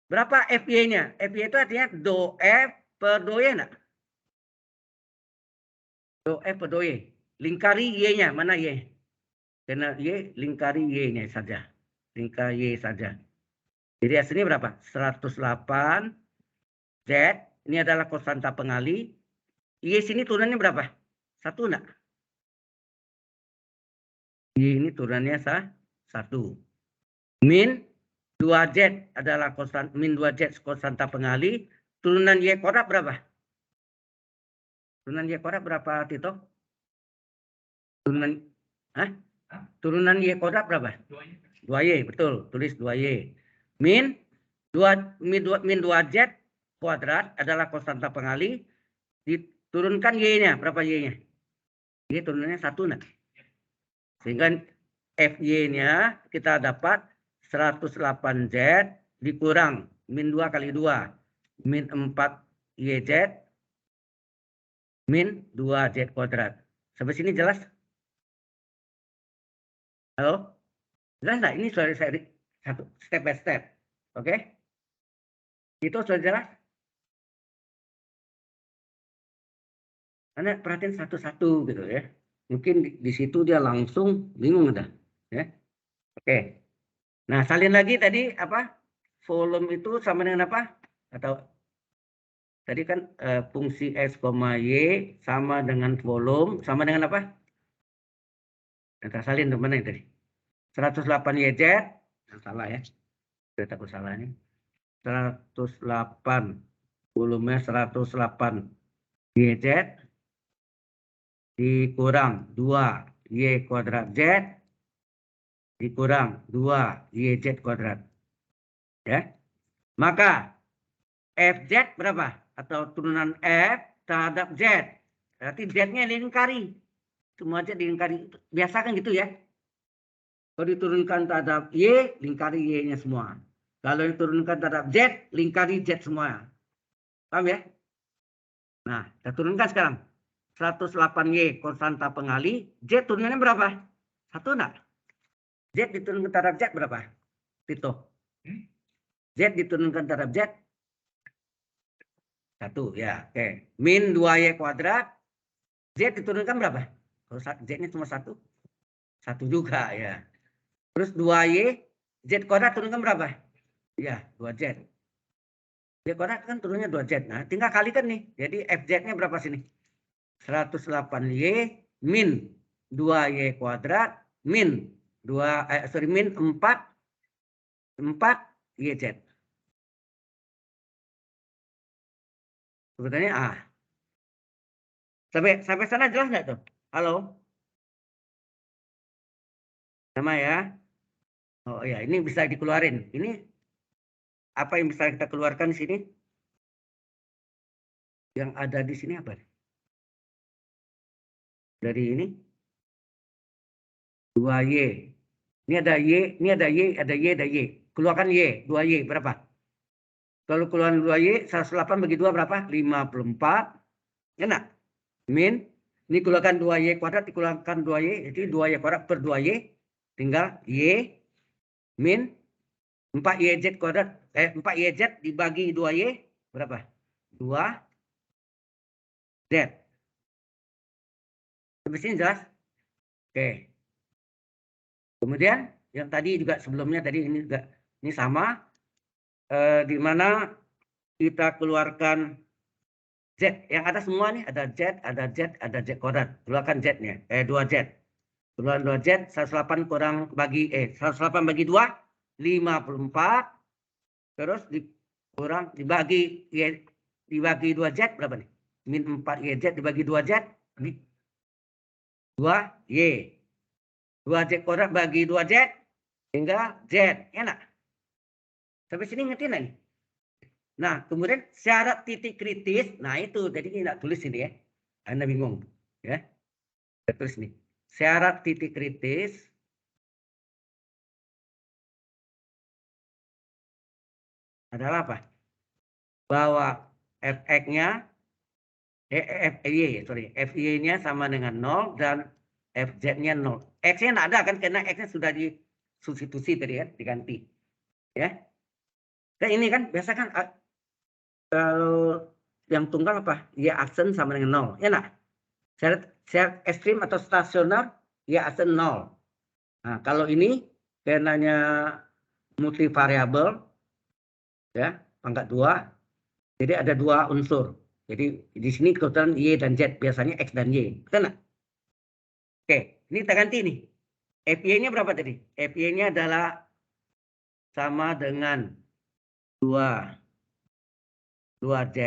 berapa FY-nya? FY itu artinya do F per do Y enggak? Do F per do Y. Lingkari Y-nya, mana Y? Karena Y, lingkari Y-nya saja. Lingkari Y saja. Jadi hasilnya berapa? 108 Z, ini adalah konstanta pengali. Y sini turunannya berapa? 1 enggak? Y ini turunannya 1. Min 2Z adalah konstanta, min 2Z konstanta pengali. Turunan Y kuadrat berapa? Turunan Y kuadrat berapa, Tito? Turunan, turunan Y kuadrat berapa? 2Y, betul. Tulis 2Y. Min 2Z kuadrat adalah konstanta pengali. Diturunkan Y-nya. Berapa Y-nya? Y turunannya 1 enggak? Sehingga FY-nya kita dapat 108Z dikurang min 2 kali 2. Min 4YZ min 2Z kuadrat. Sampai sini jelas? Halo? Jelas nggak? Ini sudah saya satu step by step. Oke? Itu sudah jelas? Karena perhatian satu-satu gitu ya. Mungkin di situ dia langsung bingung udah. Ya. Oke. Nah, salin lagi tadi apa? Volume itu sama dengan apa? Atau tadi kan fungsi X, Y sama dengan volume sama dengan apa? Kita salin teman-teman tadi. 108 YZ. Yang salah ya. Sudah takut salah ini. 108 volumenya 108 YZ dikurang 2 Y kuadrat Z dikurang 2 YZ kuadrat. Ya. Maka FZ berapa? Atau turunan F terhadap Z. Berarti Z-nya dilingkari. Semua Z dilingkari. Biasa kan gitu ya. Kalau diturunkan terhadap Y, lingkari Y-nya semua. Kalau diturunkan terhadap Z, lingkari Z semua. Paham ya? Nah, kita turunkan sekarang. 108Y konstanta pengali. Z turunannya berapa? 1 enggak? Z diturunkan terhadap Z berapa? Tito. Z diturunkan terhadap Z. 1 ya. Oke. Min 2Y kuadrat. Z diturunkan berapa? Kalau Z-nya cuma 1. 1 juga ya. Terus 2Y. Z kuadrat turunkan berapa? Ya, 2Z. Z kuadrat kan turunnya 2Z. Nah, tinggal kalikan nih. Jadi FZ-nya berapa sini? 108Y min 2Y kuadrat min 4YZ. Sebetulnya sampai sana jelas nggak tuh? Halo? Sama ya? Oh ya, ini bisa dikeluarin. Ini apa yang bisa kita keluarkan di sini? Yang ada di sini apa? Dari ini 2Y. Ini ada Y, ini ada Y, ada Y, ada Y. Keluarkan Y, 2Y berapa? Kalau keluaran 2Y, 108 bagi 2 berapa? 54. Enak. Min, ini keluarkan 2Y kuadrat, dikeluarkan 2Y, jadi 2Y kuadrat per 2Y. tinggal Y min 4YZ kuadrat, 4YZ dibagi 2Y, berapa? 2Z. Sampai sini jelas? Oke. Kemudian yang tadi juga sebelumnya tadi ini juga ini sama, di mana kita keluarkan Z. Yang ada semua nih, ada Z, ada Z, ada Z kuadrat. Keluarkan Z-nya, 2Z. Keluar 2Z, 108 kurang bagi, 108 bagi 2, 54. Terus dikurang, dibagi 2Z berapa nih? Min 4YZ dibagi 2Z, 2Y. 2Z kuadrat bagi 2Z, hingga Z. Enak. Sampai sini ngerti nih? Nah, kemudian syarat titik kritis. Nah, itu. Jadi ini tidak tulis ini ya. Anda bingung. Ya. Saya tulis nih. Syarat titik kritis adalah apa? Bahwa fx-nya, fy-nya sama dengan 0 dan fz-nya 0. X-nya tidak ada kan, karena X-nya sudah disubstitusi tadi ya, diganti. Ya. Nah, ini kan biasa kan kalau yang tunggal apa? Y aksen sama dengan 0. Ya enggak? Syarat ekstrim atau stasioner Y aksen 0. Nah, kalau ini karenanya multivariabel ya, pangkat 2. Jadi ada 2 unsur. Jadi di sini kebetulan Y dan Z, biasanya X dan Y. Betul nggak? Oke, ini kita ganti nih. FY-nya berapa tadi? FY-nya adalah sama dengan 2Z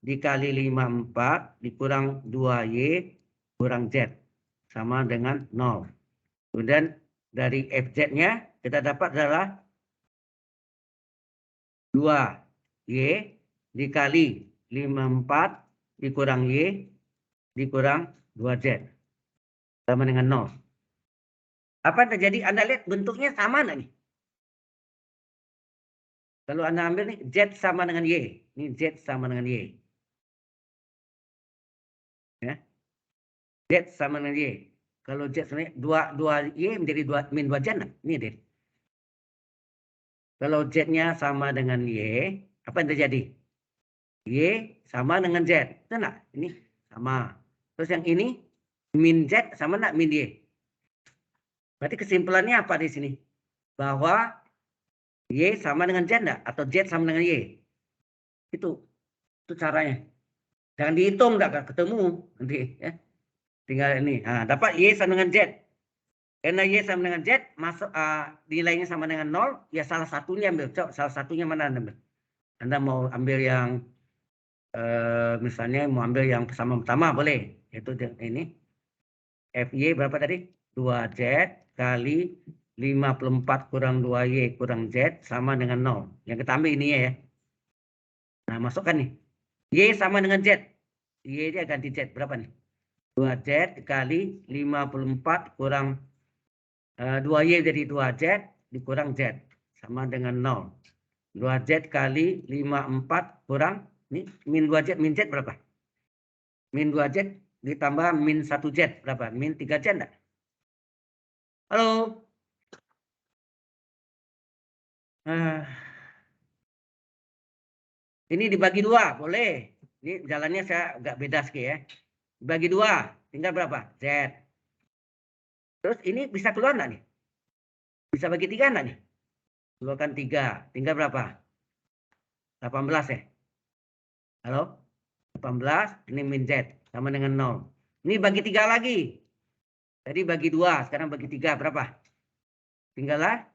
dikali 54 dikurang 2Y kurang Z. Sama dengan 0. Kemudian dari FZ-nya kita dapat adalah 2Y dikali 54 dikurang Y dikurang 2Z. Sama dengan 0. Apa yang terjadi? Anda lihat bentuknya sama nggak nih? Kalau Anda ambil nih, Z sama dengan Y. Ini Z sama dengan Y. Ya. Z sama dengan Y. Kalau Z sebenarnya 2Y menjadi min 2Z. Nah. Ini deh. Kalau Z-nya sama dengan Y, apa yang terjadi? Y sama dengan Z. Betul nggak? Ini sama. Terus yang ini, min Z sama nggak min Y? Berarti kesimpulannya apa di sini? Bahwa Y sama dengan Z enggak? Atau Z sama dengan Y? Itu caranya. Jangan dihitung, enggak ketemu nanti ya. Tinggal ini. Nah, dapat Y sama dengan Z. Karena Y sama dengan Z, masuk nilainya sama dengan 0, ya salah satunya ambil. Coba salah satunya mana Anda ambil? Anda mau ambil yang misalnya mau ambil yang sama pertama boleh. Itu ini. FY berapa tadi? 2Z kali 54 kurang 2Y kurang Z sama dengan 0. Yang kita ambil ini ya. Nah, masukkan nih. Y sama dengan Z. Y dia ganti Z. Berapa nih? 2Z kali 54 kurang 2Y jadi 2Z dikurang Z. Sama dengan 0. 2Z kali 54 kurang. Ini min 2Z. Min Z berapa? Min 2Z ditambah min 1Z. Berapa? Min 3Z enggak? Halo? Ini dibagi 2, boleh. Ini jalannya saya agak beda sedikit ya. Dibagi 2, tinggal berapa? Z. Terus ini bisa keluar nggak nih? Bisa bagi 3 nggak nih? Keluarkan 3, tinggal berapa? 18 ya? Halo? 18, ini min Z, sama dengan 0. Ini bagi 3 lagi. Jadi bagi 2, sekarang bagi 3, berapa? Tinggallah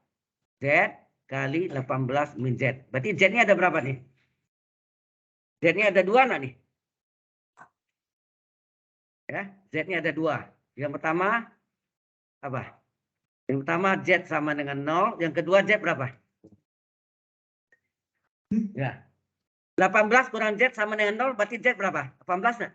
Z kali 18 min Z. Berarti Z-nya ada berapa nih? Z-nya ada 2 nggak nih? Ya, Z-nya ada 2. Yang pertama, apa? Yang pertama Z sama dengan 0. Yang kedua Z berapa? Ya. 18 kurang Z sama dengan 0. Berarti Z berapa? 18 nggak?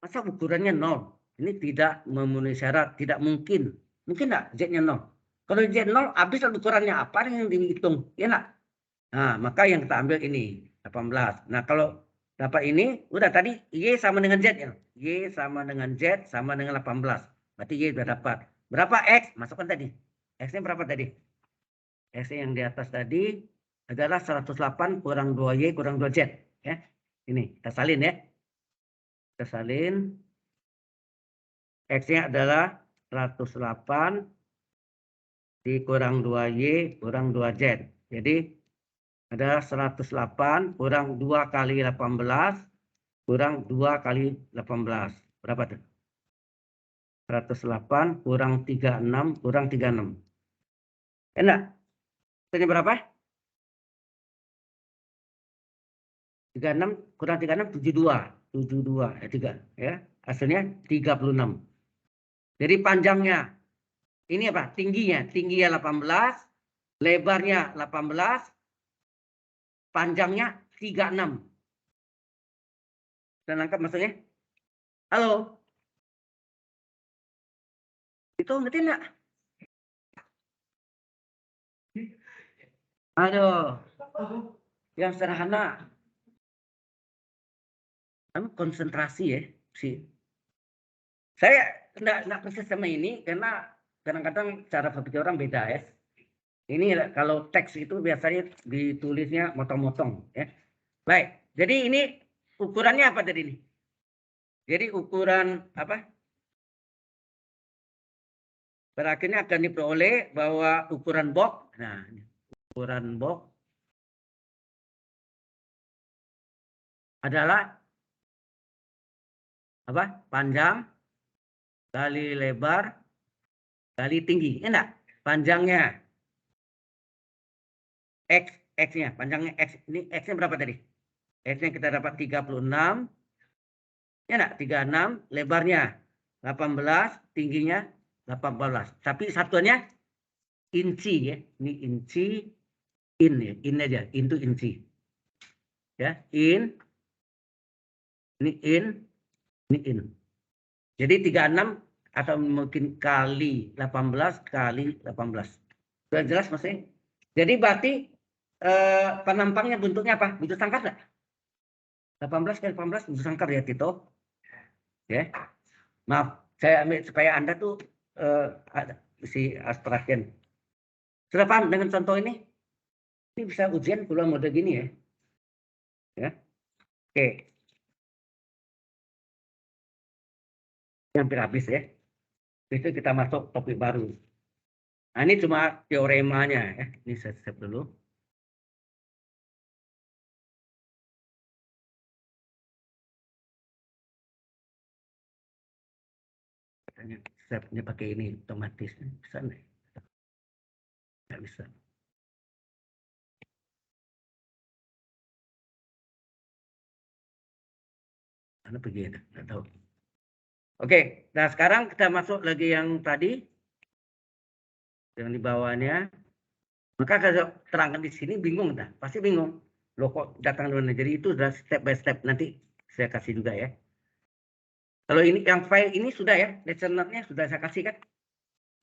Masa ukurannya 0? Ini tidak memenuhi syarat. Tidak mungkin. Mungkin nggak Z-nya 0? Kalau Z 0, habis ukurannya apa yang dihitung? Ya nggak? Nah, maka yang kita ambil ini. 18. Nah, kalau dapat ini, udah tadi Y sama dengan Z. Ya? Y sama dengan Z sama dengan 18. Berarti Y sudah dapat. Berapa X? Masukkan tadi. X-nya berapa tadi? X-nya yang di atas tadi adalah 108 kurang 2Y kurang 2Z. Ya. Ini, kita salin ya. Kita salin. X-nya adalah 108 dikurang 2Y kurang 2Z. Jadi ada 108 kurang 2 kali 18 kurang 2 kali 18. Berapa tuh? 108 kurang 36 kurang 36. Enak? Hasilnya berapa? 36 kurang 36, 72. 72, 3. Ya. Hasilnya 36. Jadi panjangnya, ini apa? Tingginya 18, lebarnya 18, panjangnya 36. Dan angkat maksudnya? Halo? Itu ngerti enggak? Aduh. Yang sederhana. Konsentrasi ya. Saya enggak persis sama ini karena kadang-kadang cara berpikir orang beda ya. Ini kalau teks itu biasanya ditulisnya motong-motong ya. Baik, jadi ini ukurannya apa tadi ini? Jadi ukuran apa? Berakhirnya akan diperoleh bahwa ukuran box, nah ukuran box adalah apa? Panjang kali lebar kali tinggi, enggak? Panjangnya X-nya, panjangnya X. Ini X-nya berapa tadi? X-nya kita dapat 36. Ya enggak? 36, lebarnya 18, tingginya 18. Tapi satuannya inci ya. Ini inci, in ya. In aja, in itu inci. Ya, in. Ini in. Jadi 36 atau mungkin kali 18 kali 18. Sudah jelas maksudnya? Jadi berarti penampangnya bentuknya apa? Bentuk sangkar enggak? 18 kali 18 bentuk sangkar ya Tito. Ya. Maaf, saya ambil supaya Anda tuh ada si abstraction. Sudah paham dengan contoh ini? Ini bisa ujian peluang mode gini ya. Ya. Oke. Hampir habis ya. Besok kita masuk topik baru. Nah, ini cuma teoremanya ya. Ini saya save dulu. Save-nya pakai ini otomatis. Bisa nggak? Nggak bisa. Karena begini, nggak tahu. Oke, nah sekarang kita masuk lagi yang tadi. Yang di bawahnya. Maka kalau terangkan di sini bingung dah. Pasti bingung. Loh kok datang dari mana? Jadi itu sudah step by step. Nanti saya kasih juga ya. Kalau ini yang file ini sudah ya. Listener-nya sudah saya kasih kan.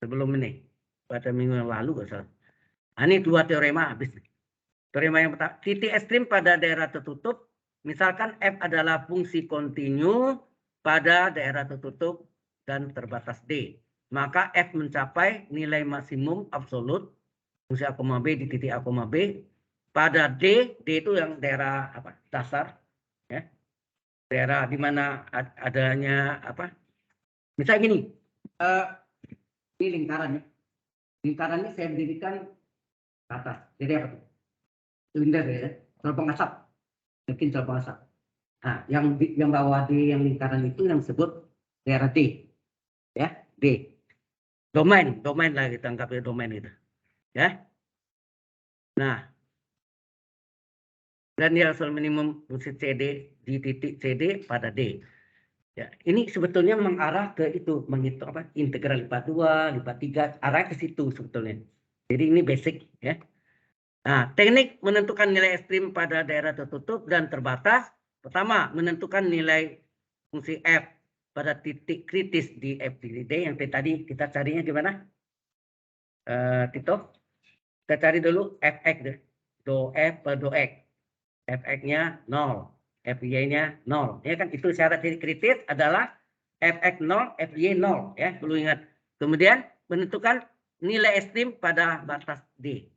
Sebelum ini. Pada minggu yang lalu nggak salah. Nah, ini dua teorema habis. Teorema yang pertama. Titik ekstrim pada daerah tertutup. Misalkan F adalah fungsi kontinu pada daerah tertutup dan terbatas D. Maka F mencapai nilai maksimum absolut fungsi A, B di titik A, B pada D itu yang daerah apa? Dasar ya. Daerah di mana adanya apa? Misalnya gini. Ini lingkaran ya. Lingkaran ini saya berdirikan ke atas. Jadi apa tuh? Silinder ya. Teropong asap. Mungkin teropong asap. Nah, yang bawah D yang lingkaran itu yang disebut daerah D. Ya, D. Domain lah kita anggapnya domain itu. Ya. Nah, dan nilai minimum fungsi CD di titik CD pada D. Ya, ini sebetulnya mengarah ke itu, menghitung apa? Integral lipat 2, lipat 3, arah ke situ sebetulnya. Jadi ini basic ya. Nah, teknik menentukan nilai ekstrim pada daerah tertutup dan terbatas. Pertama, menentukan nilai fungsi F pada titik kritis di F di D yang tadi kita carinya gimana? Tito, kita cari dulu Fx deh. Do F per do X. Fx-nya 0, Fy-nya 0. Ya kan itu syarat titik kritis adalah Fx 0, Fy 0 ya, perlu ingat. Kemudian menentukan nilai ekstrim pada batas D.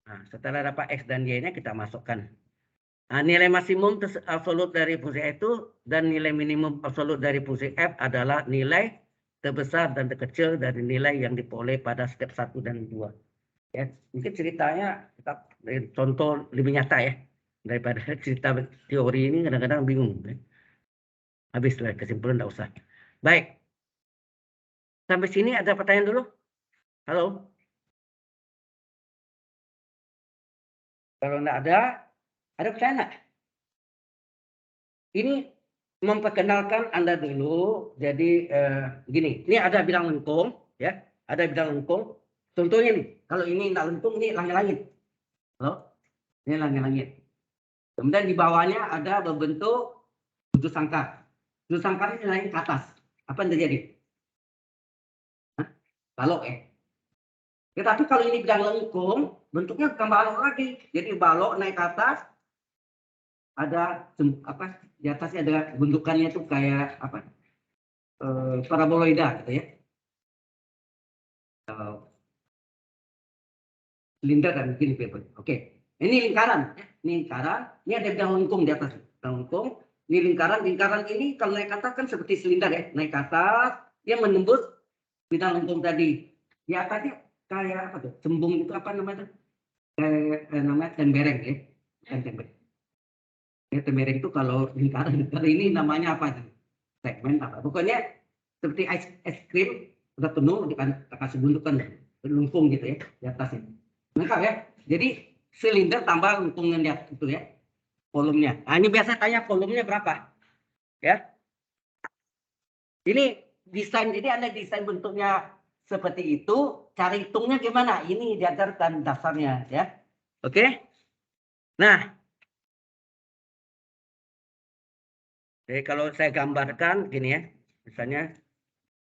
Nah, setelah dapat X dan Y-nya kita masukkan. Nah, nilai maksimum absolut dari fungsi itu dan nilai minimum absolut dari fungsi F adalah nilai terbesar dan terkecil dari nilai yang diperoleh pada step 1 dan 2. Ya, mungkin ceritanya kita contoh lebih nyata ya daripada cerita teori ini kadang-kadang bingung. Ya. Habislah kesimpulan enggak usah. Baik. Sampai sini ada pertanyaan dulu? Halo? Kalau enggak ada pertanyaan enggak? Ini memperkenalkan Anda dulu. Jadi gini, ini ada bidang lengkung ya, ada bidang lengkung. Contohnya nih, kalau ini enggak lengkung, ini langit-langit. Halo? Ini langit-langit. Kemudian di bawahnya ada berbentuk tujuh sangkar. Tujuh sangkar ini naik ke atas. Apa yang terjadi? Balok ya. Tetapi kalau ini bidang lengkung, bentuknya bukan balok lagi. Jadi balok naik ke atas, ada apa? Di atasnya ada bentukannya tuh kayak apa? Paraboloida gitu ya. Silinder dan begini. Oke. Ini lingkaran. Ini lingkaran. Ini ada bidang lengkung di atas. Bidang lengkung. Ini lingkaran. Lingkaran ini kalau naik ke atas kan seperti silinder ya. Naik ke atas. Dia menembus bidang lengkung tadi. Di atasnya kayak apa tuh? Cembung itu apa namanya? Namanya tembereng ya. Tembereng. Ya, tembereng itu kalau lingkaran. Kalau ini namanya apa tuh? Segmen apa? Pokoknya seperti es krim udah penuh dikasih bentukan lengkung gitu ya di atasnya. Lengkap ya. Jadi silinder tambah lengkungan itu ya. Volumenya. Nah, ini biasa tanya volumenya berapa? Ya. Ini desain, jadi Anda desain bentuknya seperti itu, cara hitungnya gimana? Ini diajarkan dasarnya ya. Oke. Nah, jadi kalau saya gambarkan gini ya. Misalnya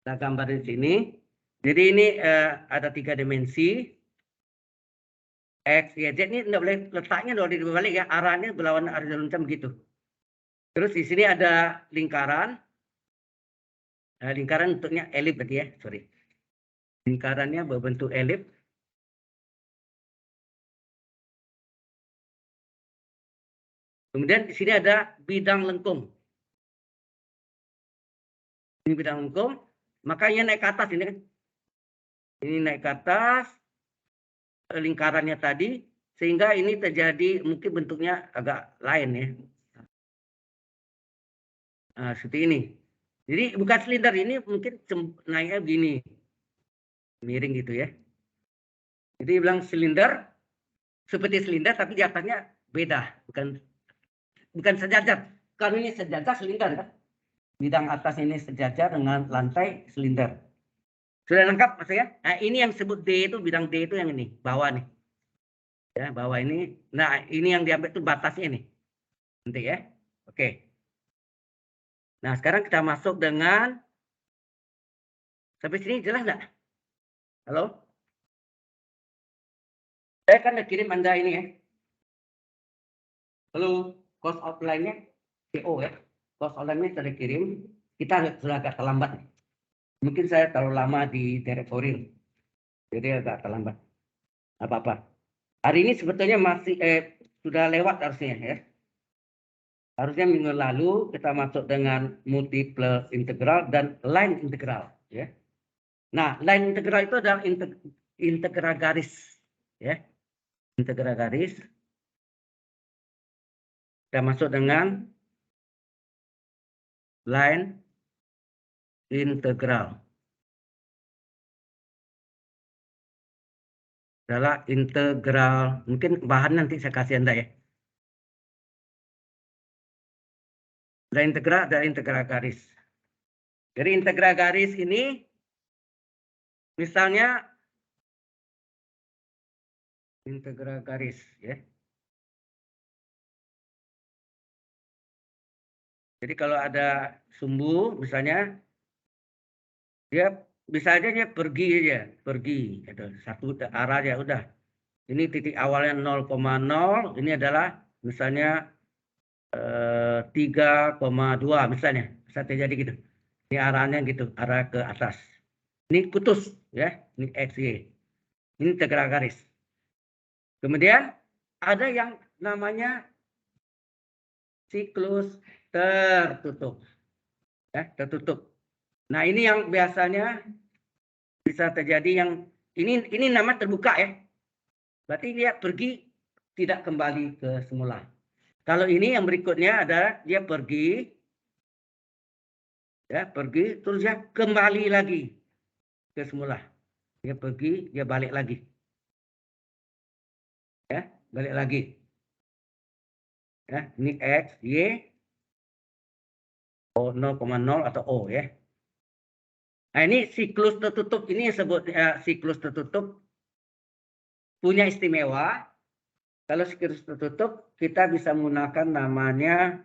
saya gambar di sini. Jadi ini ada 3 dimensi. X, Y, Z ini nggak boleh letaknya dong dibalik ya, arahnya berlawanan horizontal begitu. Terus di sini ada lingkaran. Nah, lingkaran bentuknya elip berarti ya, sorry. Lingkarannya berbentuk elip. Kemudian di sini ada bidang lengkung. Ini bidang lengkung, makanya naik ke atas ini kan. Ini naik ke atas lingkarannya tadi, sehingga ini terjadi mungkin bentuknya agak lain ya. Nah, seperti ini. Jadi bukan silinder, ini mungkin naiknya begini. Miring gitu ya. Jadi bilang silinder, seperti silinder tapi di atasnya beda, bukan sejajar. Kalau ini sejajar silinder kan. Bidang atas ini sejajar dengan lantai silinder. Sudah lengkap maksudnya? Nah, ini yang disebut D itu, bidang D itu yang ini, bawah nih. Ya, bawah ini. Nah, ini yang diambil itu batasnya nih. Nanti ya. Oke. Nah, sekarang kita masuk dengan sampai sini jelas nggak? Halo? Saya kan udah kirim Anda ini ya. Halo, course outline-nya CO ya. Course outline-nya sudah kirim. Kita sudah agak terlambat. Mungkin saya terlalu lama di direktory. Jadi agak terlambat. Apa-apa. Hari ini sebetulnya masih sudah lewat harusnya ya. Harusnya minggu lalu kita masuk dengan multiple integral dan line integral ya. Nah, line integral itu adalah integral garis ya. Integral garis. Kita masuk dengan line integral. Adalah integral, mungkin bahan nanti saya kasih Anda ya. Ada integral, ada integral garis. Jadi integral garis ini misalnya integral garis ya. Jadi kalau ada sumbu misalnya dia bisa aja dia pergi aja, pergi gitu. Satu arah ya udah. Ini titik awalnya 0,0, ini adalah misalnya 3,2 misalnya. Bisa terjadi gitu. Ini arahnya gitu, arah ke atas. Ini putus ya, ini XY. Ini integral garis. Kemudian ada yang namanya siklus tertutup. Ya, tertutup. Nah, ini yang biasanya bisa terjadi yang ini nama terbuka ya. Berarti dia pergi tidak kembali ke semula. Kalau ini yang berikutnya ada dia pergi ya, pergi terus dia kembali lagi ke semula. Dia pergi, dia balik lagi. Ya, balik lagi. Ya, ini X, Y, O 0,0 atau O ya. Nah, ini siklus tertutup ini disebut siklus tertutup punya istimewa. Kalau siklus tertutup kita bisa menggunakan namanya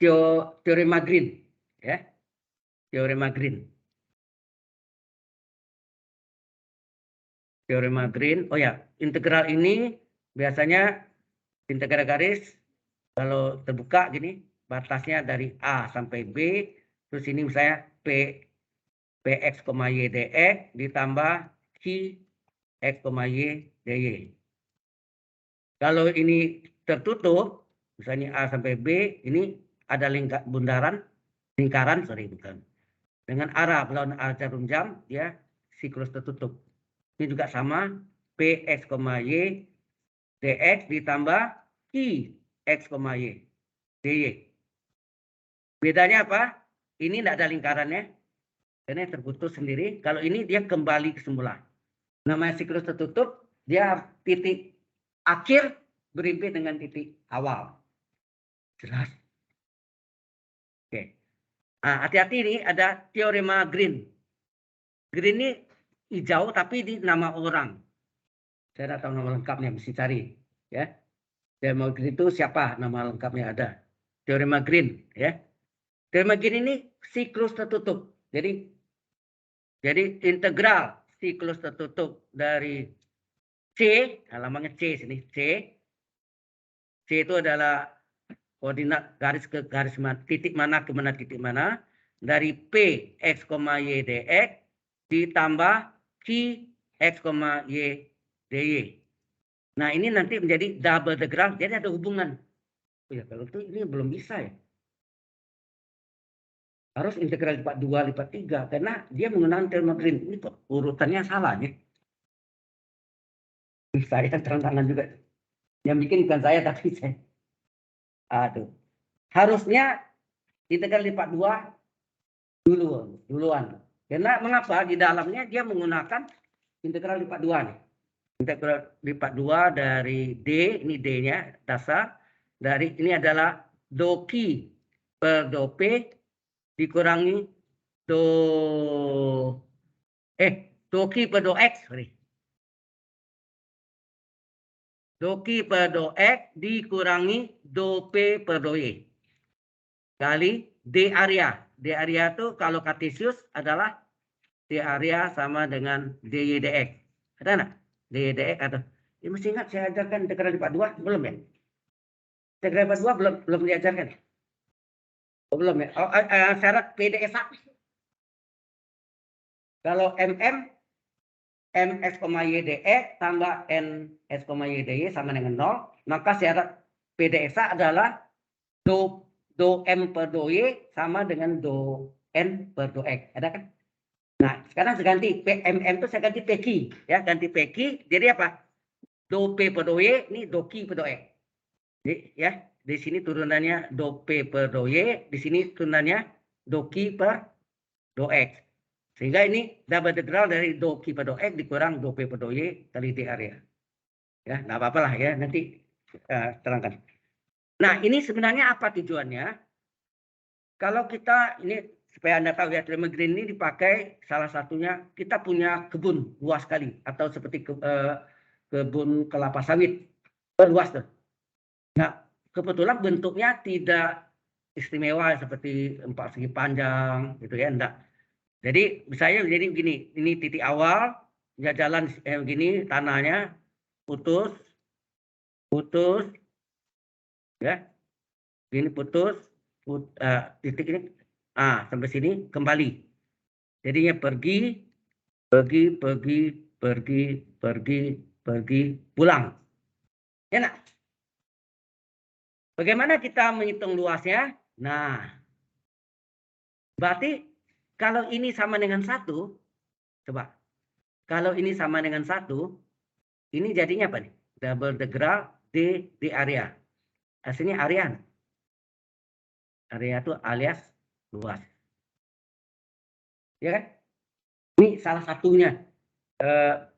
teorema Green ya. Teorema Green. Teorema Green. Oh ya, integral ini biasanya integral garis kalau terbuka gini, batasnya dari A sampai B, terus ini misalnya Px, Y, dx ditambah Qx, Y, dy. Kalau ini tertutup, misalnya A sampai B, ini ada lingkaran, sorry bukan. Dengan arah berlawanan arah jarum jam, ya siklus tertutup. Ini juga sama, Px, Y, dx ditambah Qx, Y, dy. Bedanya apa? Ini tidak ada lingkarannya, karena terputus sendiri. Kalau ini dia kembali ke semula. Namanya siklus tertutup, dia titik akhir berimpit dengan titik awal. Jelas? Oke. Nah, hati-hati ini ada teorema Green. Green ini hijau tapi di nama orang. Saya tidak tahu nama lengkapnya, mesti cari. Ya. Teorema Green itu siapa? Nama lengkapnya ada. Teorema Green. Ya. Teorema Green ini siklus tertutup. Jadi integral siklus tertutup dari C, lambangnya C sini, C itu adalah koordinat garis ke garis titik mana ke mana titik mana dari P X, Y, dx ditambah Q X, Y, dy. Nah, ini nanti menjadi double integral, jadi ada hubungan. Oh ya, kalau itu ini belum bisa ya. Harus integral lipat 2 lipat 3 karena dia menggunakan teorema Green. Ini kok urutannya salah ya. Saya tangan juga. Yang bikin bukan saya tapi saya. Aduh. Harusnya integral lipat 2 duluan. Karena mengapa? Di dalamnya dia menggunakan integral lipat 2 nih. Integral lipat 2 dari D, ini D-nya dasar. Dari ini adalah do Q per do P dikurangi do Q per do X, sorry. Do Q per do X dikurangi do P per do Y. Kali D area. D area itu kalau kartesius adalah D area sama dengan dy dx. Ada nggak? Dy dx atau ya mesti ingat saya ajarkan integral lipat 2 belum ya? Integral lipat 2 belum diajarkan. Oh, belum ya? Oh, syarat PDSA. Kalau Ms, Y, dx tambah Ns, Y, dy sama dengan 0, maka syarat PDSA adalah do M per do Y sama dengan do N per do X. Ada kan? Nah, sekarang saya ganti PMM itu saya ganti PQ ya, ganti PQ jadi apa? Do P per do Y ini do Q per do X. Jadi ya, di sini turunannya do P per do Y, di sini turunannya do Q per do X. Sehingga ini double integral dari do Q per do X dikurang do P per do Y kali D area. Ya, enggak apa-apa lah ya, nanti terangkan. Nah, ini sebenarnya apa tujuannya? Kalau kita ini supaya Anda tahu ya, teorema Green ini dipakai salah satunya kita punya kebun luas sekali atau seperti kebun kelapa sawit luas tuh. Nah, kebetulan bentuknya tidak istimewa seperti 4 segi panjang gitu ya, enggak. Jadi misalnya jadi begini, ini titik awal, ya jalan begini tanahnya putus, ya, ini putus, titik ini, sampai sini kembali. Jadinya pergi, pulang. Enak. Bagaimana kita menghitung luasnya? Nah, berarti kalau ini sama dengan 1, coba. Kalau ini sama dengan 1, ini jadinya apa nih? Double integral di area. Hasilnya area. Area itu alias luas. Ya kan? Ini salah satunya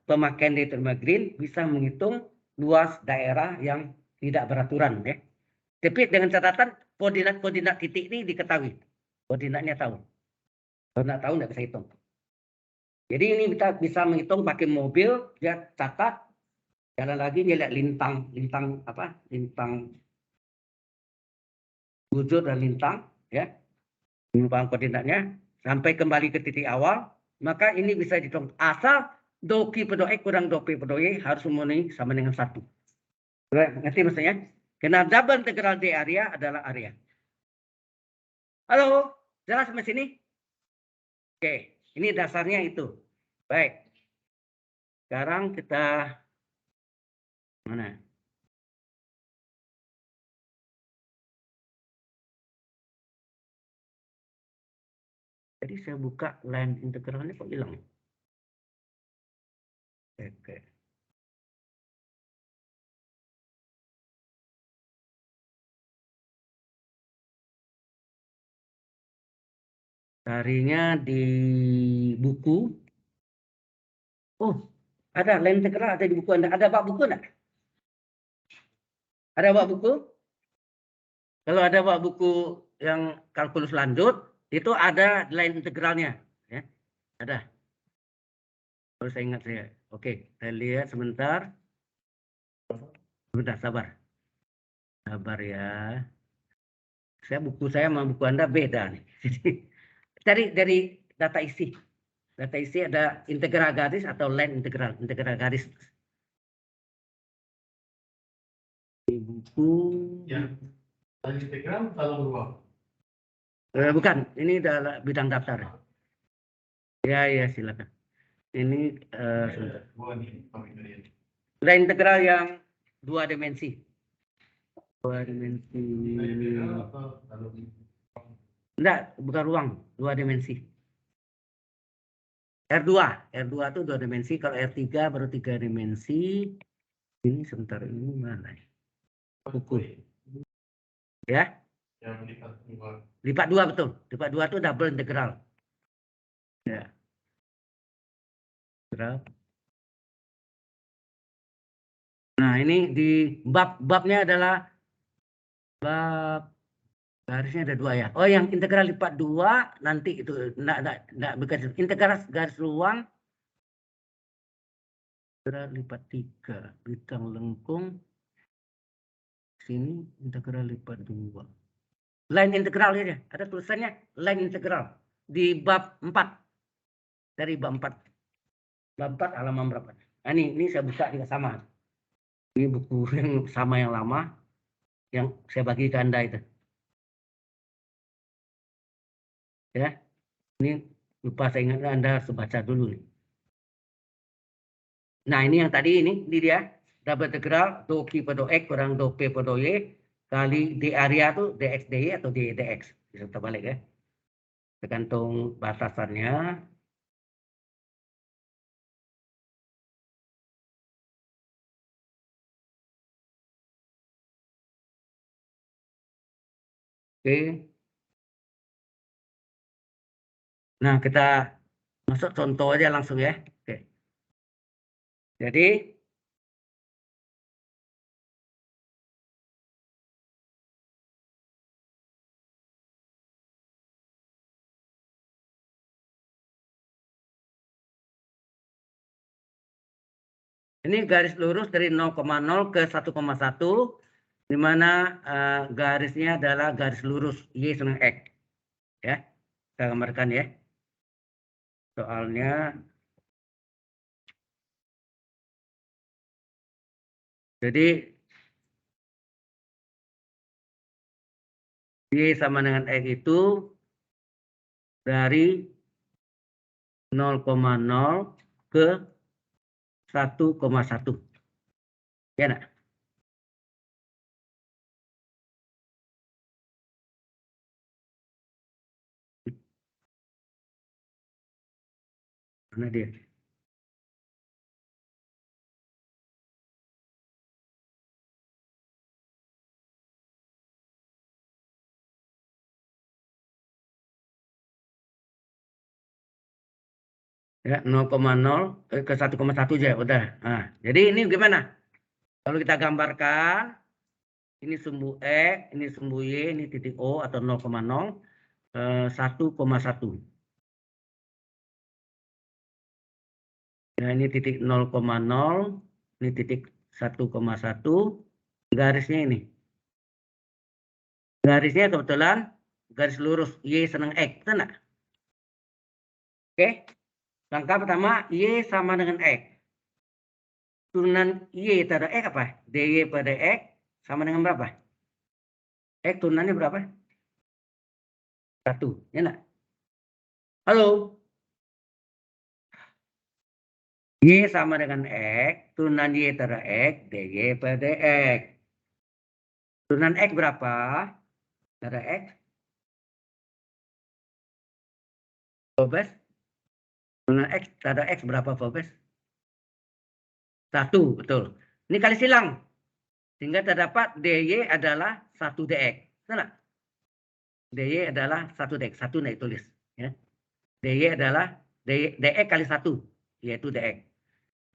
pemakaian determinisme Green bisa menghitung luas daerah yang tidak beraturan, ya. Tapi dengan catatan koordinat titik ini diketahui. Koordinatnya tahu. Kalau nggak tahu nggak bisa hitung. Jadi ini kita bisa menghitung pakai mobil, dia catat, jalan lagi dia lihat lintang bujur dan lintang, ya, penyimpangan koordinatnya sampai kembali ke titik awal, maka ini bisa dihitung asal doki per X kurang dopi per Y harus memenuhi sama dengan 1. Ngerti maksudnya? Karena double integral di area adalah area. Halo, jelas sampai sini? Oke, ini dasarnya itu. Baik. Sekarang kita mana? Jadi saya buka line integralnya kok hilang? Oke. Carinya di buku. Oh, ada line integral ada di buku Anda. Ada bak buku enggak? Ada bak buku? Kalau ada bak buku yang kalkulus lanjut, itu ada line integralnya. Ya, ada. Kalau saya ingat saya. Oke, saya lihat sebentar. Sebentar, sabar. Sabar ya. Buku saya sama buku Anda beda nih. Jadi dari data isi. Data isi ada integral garis atau line integral. Integral garis. Di buku. Ya, line integral dalam ruang. Bukan, ini adalah bidang daftar. Ya, ya silakan. Ini line integral yang 2 dimensi. 2 dimensi. Enggak, bukan ruang, 2 dimensi. R2 itu 2 dimensi. Kalau R3 baru 3 dimensi. Ini sebentar, ini mana? Buku. Ya. Lipat 2 betul. Lipat 2 itu double integral. Ya. Nah, ini di babnya adalah bab garisnya ada 2 ya. Oh, yang integral lipat 2 nanti itu enggak bukan integral garis luang integral lipat 3 bintang lengkung sini integral lipat 2. Line integral ya, ada tulisannya line integral di bab 4. Dari bab 4. Bab 4 halaman berapa? Nah, ini saya buka juga sama. Ini buku yang sama yang lama yang saya bagi ke Anda itu. Ya. Ini lupa saya ingat Anda harus baca dulu nih. Nah, ini yang tadi ini dia double integral do Q per do X kurang do P per do Y kali di area tuh dx dy atau dx. Bisa terbalik ya. Tergantung batasannya. Oke. Nah, kita masuk contoh aja langsung ya. Oke. Jadi ini garis lurus dari 0,0 ke 1,1 di mana garisnya adalah garis lurus Y sama X. Ya. Saya gambarkan ya. Soalnya jadi Y sama dengan X itu dari 0,0 ke 1,1. Ya nak? Mana dia? Ya, 0,0 ke 1,1 aja udah. Nah, jadi ini gimana? Kalau kita gambarkan, ini sumbu X, ini sumbu Y, ini titik O atau 0,0, 1,1. Nah, ini titik 0,0, ini titik 1,1, garisnya ini. Garisnya kebetulan garis lurus Y senang X, betul nggak? Oke, langkah pertama Y sama dengan X. Turunan Y pada X apa? DY pada X sama dengan berapa? X turunannya berapa? 1, ya nggak? Halo? Y sama dengan X, turunan Y pada X, DY pada X. Turunan X berapa? Pada X? 12. Turunan X pada X berapa, 12? 1, betul. Ini kali silang. Sehingga terdapat DY adalah 1 DX. Betul nggak? DY adalah 1 DX. 1 naik tulis. Ya. DY adalah DX kali 1, yaitu DX.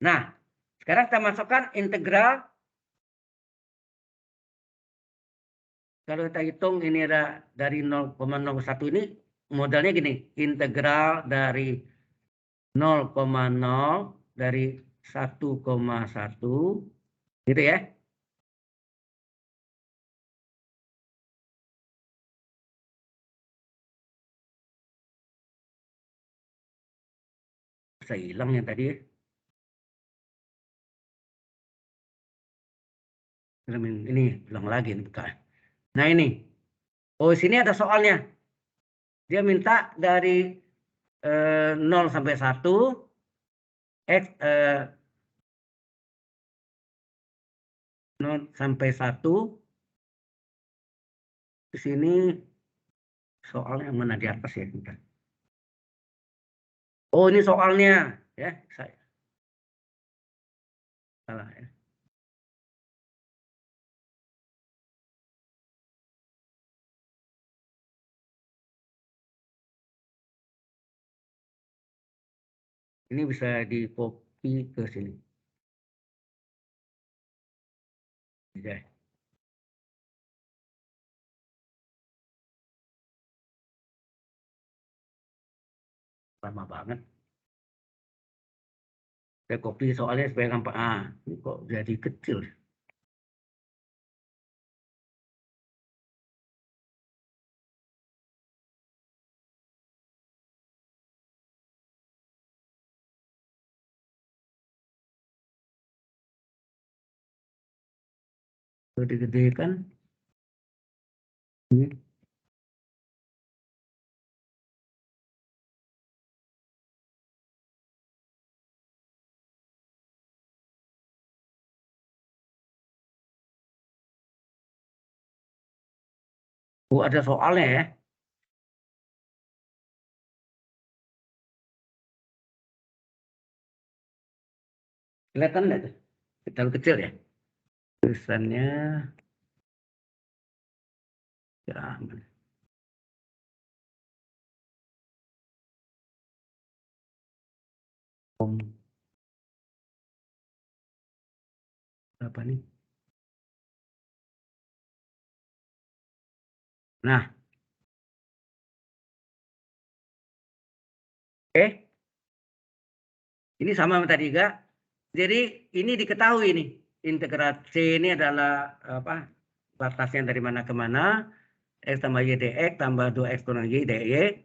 Nah, sekarang kita masukkan integral. Kalau kita hitung ini ada dari 0,01 ini, modalnya gini. Integral dari 0,0 dari 1,1. Gitu ya. Saya hilang yang tadi ya. Ini ulang lagi ini buka. Nah ini. Oh sini ada soalnya. Dia minta dari 0 sampai 1 X 0 sampai 1 di sini soalnya yang mana di atas ya. Oh ini soalnya ya saya salah ya. Ini bisa di copy ke sini. Ya. Lama banget. Saya copy soalnya supaya gampang. Ah, ini kok jadi kecil. Kalau digedekan. Ini. Oh ada soalnya ya. Kelihatan nggak tuh? Terlalu kecil ya. Tulisannya ya. Apa nih? Nah, oke. Ini sama tadi juga. Jadi ini diketahui nih. Integral C ini adalah apa? Batasnya dari mana ke mana. X tambah Y dx tambah 2X kurang Y dy.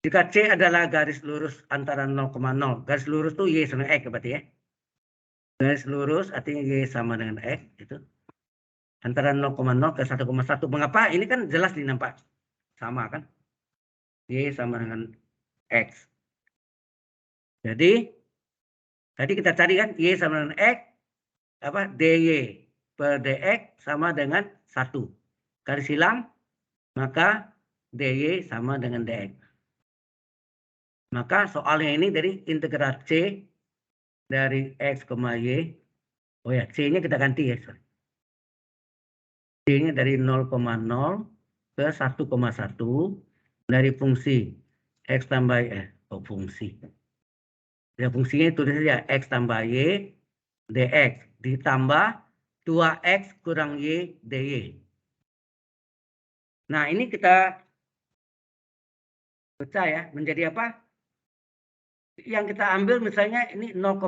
Jika C adalah garis lurus antara 0,0. Garis lurus tuh Y sama X berarti ya. Garis lurus artinya Y sama dengan X. Itu. Antara 0,0 ke 1,1. Mengapa? Ini kan jelas nampak. Sama kan. Y sama dengan X. Jadi tadi kita cari kan Y sama dengan X, DY per DX sama dengan 1. Kali silang, maka DY sama dengan DX. Maka soalnya ini dari integral C dari X, Y. Oh ya, C-nya kita ganti ya. C-nya dari 0,0 ke 1,1 dari fungsi X tambah fungsi. Ya, fungsinya itu saja X tambah Y dx ditambah 2X kurang Y dy. Nah, ini kita pecah ya menjadi apa? Yang kita ambil misalnya ini 0,0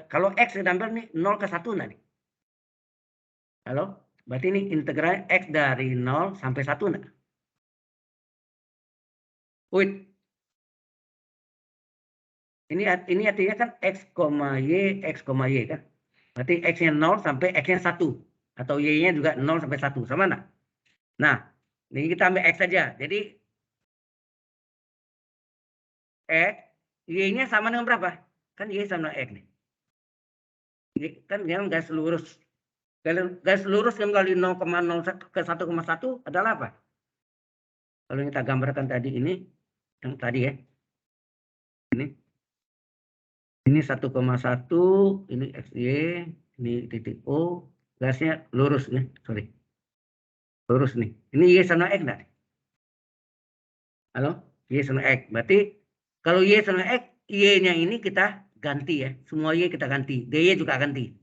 kalau X kita ambil nih 0 ke 1 nanti. Halo? Berarti ini integral X dari 0 sampai 1 nah. Wait. Ini artinya kan X, Y kan. Berarti X-nya 0 sampai X-nya 1. Atau Y-nya juga 0 sampai 1. Sama nah? Nah, ini kita ambil X saja. Jadi X, Y-nya sama dengan berapa? Kan Y sama dengan X nih. Kan yang garis lurus. Garis lurus yang kali 0,0 ke 1,1 adalah apa? Kalau kita gambarkan tadi ini, yang tadi ya. Ini 1,1, ini XY, ini titik O, garisnya lurus nih, sorry. Lurus nih. Ini Y sama X enggak? Halo? Y sama X. Berarti kalau Y sama X, Y-nya ini kita ganti ya. Semua Y kita ganti. DY juga ganti.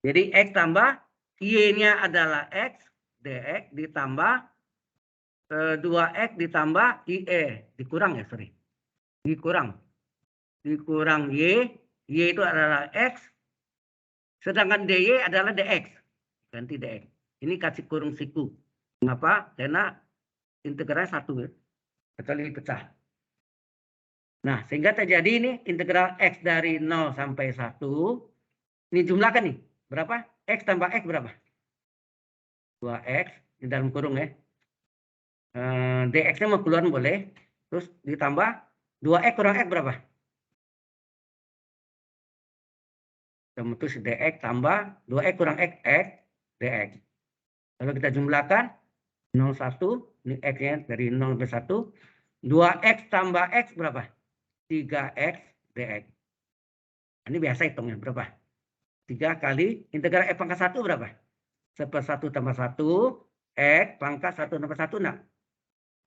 Jadi X tambah Y-nya adalah X, DX ditambah 2X ditambah IE. Dikurang ya, sorry. Dikurang Y. Y itu adalah X. Sedangkan DY adalah DX. Ganti DX. Ini kasih kurung siku. Mengapa? Karena integralnya 1 ya. Kecuali pecah. Nah, sehingga terjadi ini integral X dari 0 sampai 1. Ini jumlahkan nih. Berapa? X tambah X berapa? 2X di dalam kurung ya. DX-nya mau keluar boleh. Terus ditambah 2X kurang X berapa? Terus DX tambah 2X kurang X, DX. Kalau kita jumlahkan 0,1, ini X-nya dari 0 sampai 1. 2X tambah X berapa? 3X DX. Ini biasa hitungnya berapa? 3 kali integral X pangkat 1 berapa? 1 tambah 1 X pangkat 1 tambah 1. Nah,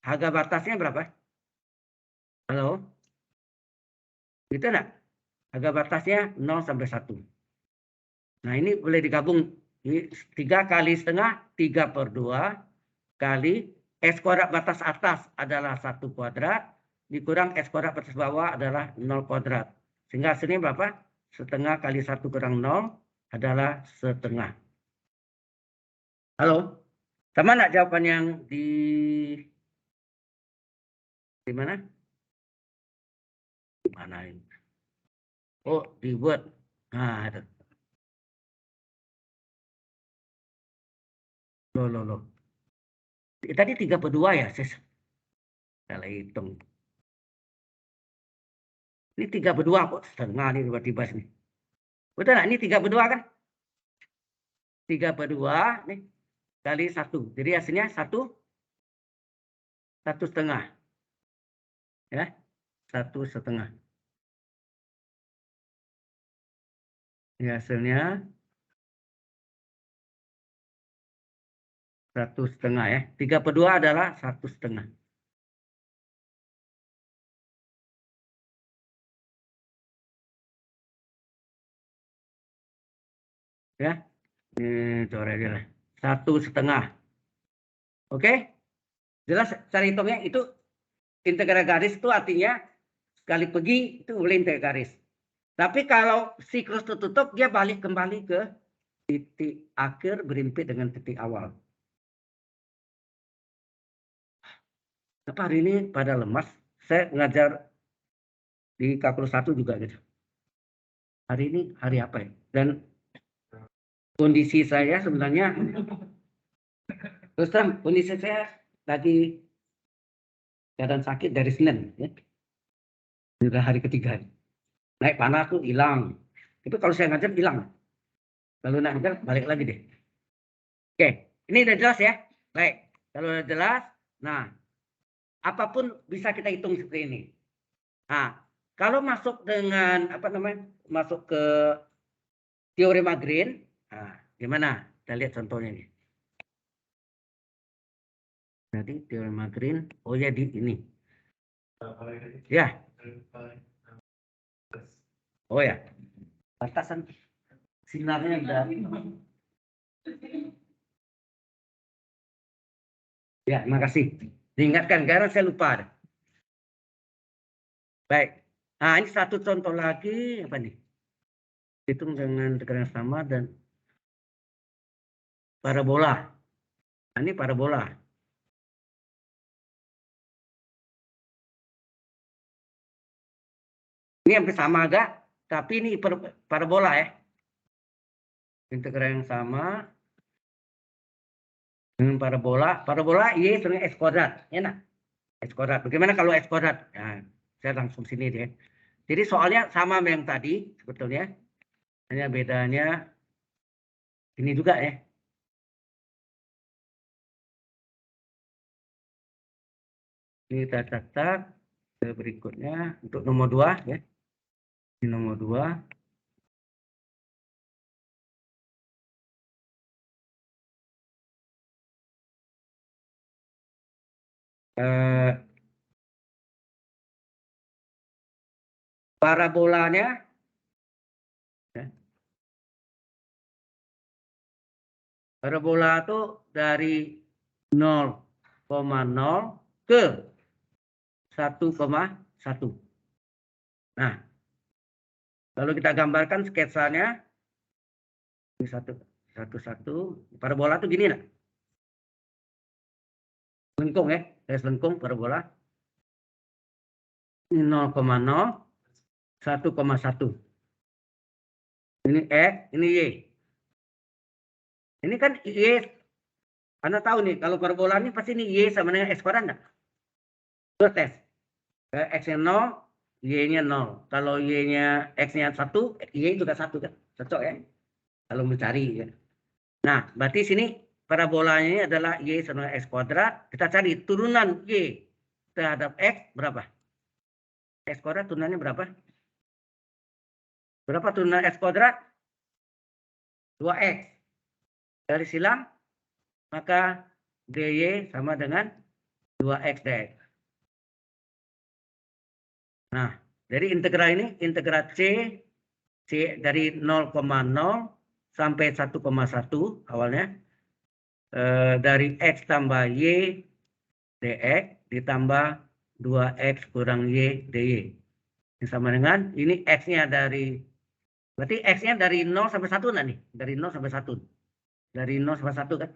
harga batasnya berapa? Halo? Gitu enggak? Harga batasnya 0 sampai 1. Nah, ini boleh digabung. Ini 3 kali setengah, 3/2 kali X kuadrat batas atas adalah 1 kuadrat, dikurang X kuadrat batas bawah adalah 0 kuadrat. Sehingga hasilnya berapa? Setengah kali 1 kurang 0 adalah setengah. Halo? Sama enggak jawaban yang di mana? Mana ini? Oh, di Word. Nah, itu. Loh. Tadi 3/2 ya, Sis? Salah hitung. Ini 3/2 kok setengah nih tiba-tiba sini. Betul nggak? Ini 3/2 kan? 3/2 nih kali 1. Jadi hasilnya 1,5. Ya, 1,5. Ini hasilnya 1,5 ya. 3/2 adalah 1,5. Ya, ini coret aja lah. 1,5. Oke? Jelas cara hitungnya itu integral garis itu artinya sekali pergi itu boleh integral garis. Tapi kalau siklus tertutup dia balik kembali ke titik akhir berimpit dengan titik awal. Apa hari ini pada lemas? Saya ngajar di kalkulus 1 juga gitu. Hari ini hari apa ya? Dan kondisi saya sebenarnya terus terang kondisi saya lagi keadaan sakit dari Senin ya. Sudah hari ketiga. Naik panah tuh hilang. Itu kalau saya ngajar hilang. Kalau naik ngajar balik lagi deh. Oke, ini udah jelas ya. Baik, kalau udah jelas, nah apapun bisa kita hitung seperti ini. Nah, kalau masuk dengan apa namanya? Masuk ke teorema Green, nah, gimana? Kita lihat contohnya nih. Jadi teorema Green, oh ya di ini. Ya. Oh ya. Batasan sinarnya udah. Ya, makasih. Diingatkan karena saya lupa. Baik. Nah, ini satu contoh lagi apa nih? Hitung dengan tekanan sama dan parabola. Nah, ini parabola. Ini hampir sama agak, tapi ini parabola ya. Integral yang sama dengan parabola. Parabola Y sama X kuadrat. Enak. X kuadrat. Bagaimana kalau X kuadrat? Nah, saya langsung sini deh. Jadi soalnya sama yang tadi sebetulnya. Hanya bedanya ini juga ya. Ini kita catat berikutnya untuk nomor 2 ya. Ini nomor 2. Parabolanya ya. Parabola itu dari 0,0 ke 1,1. Nah, lalu kita gambarkan sketsanya. Ini satu. Parabola itu gini, nah. Lengkung ya, garis lengkung parabola. Ini 0,0, 1,1. Ini X, ini Y. Ini kan Y. Anda tahu nih, kalau parabola ini pasti ini Y sama dengan X kuadrat enggak? Terus tes. X-nya 0, Y-nya 0. Kalau Y-nya X-nya 1, Y juga 1 kan? Cocok ya? Kalau mencari ya. Nah, berarti sini parabolanya ini adalah Y sama X kuadrat. Kita cari turunan Y terhadap X berapa? X kuadrat turunannya berapa? Berapa turunan X kuadrat? 2X. Dari silang, maka dy sama dengan 2X dx. Nah, dari integral ini, integral C dari 0,0 sampai 1,1 awalnya. Dari X tambah Y dx ditambah 2X kurang Y dy. Ini sama dengan, ini X-nya dari, berarti X-nya dari 0 sampai 1 enggak nih? Dari 0 sampai 1. Dari 0 sampai 1 kan?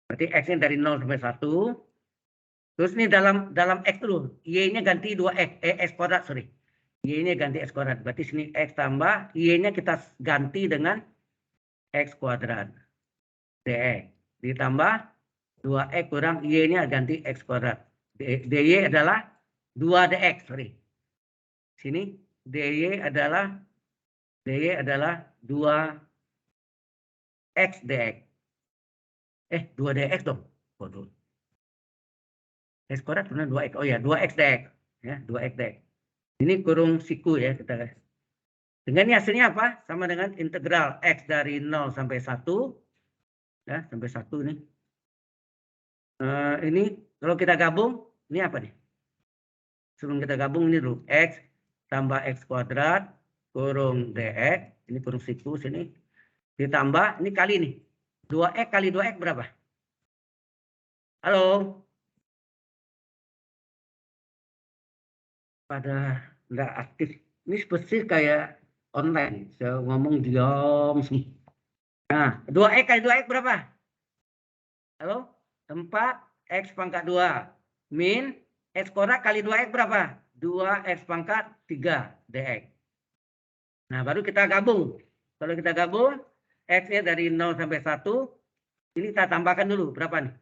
Berarti X-nya dari 0 sampai 1. Terus ini dalam X dulu, Y-nya ganti 2X, X kuadrat, sorry. Y-nya ganti X kuadrat. Berarti sini X tambah, Y-nya kita ganti dengan X kuadrat. dx. Ditambah 2X kurang Y-nya ganti X kuadrat. dy adalah 2 dx, sorry. Sini dy adalah 2X dx. 2 dx dong. Waduh. X kuadrat benar 2X. Oh ya, 2X dx. Ya, 2X dx. Ini kurung siku ya kita. Dengan ini hasilnya apa? Sama dengan integral X dari 0 sampai 1. Ya, sampai 1 nih. Ini kalau kita gabung, ini apa nih? Sebelum kita gabung ini dulu. X tambah X kuadrat kurung dx. Ini kurung siku sini. Ditambah, ini kali nih. 2X kali 2X berapa? Halo? Pada nggak aktif. Ini spesifik kayak online. Saya ngomong diam semua. Nah, 2X kali 2X berapa? Halo? 4X pangkat 2. Min X kuadrat kali 2X berapa? 2X pangkat 3 dx. Nah, baru kita gabung. Kalau kita gabung, X-nya dari 0 sampai 1. Ini kita tambahkan dulu. Berapa nih?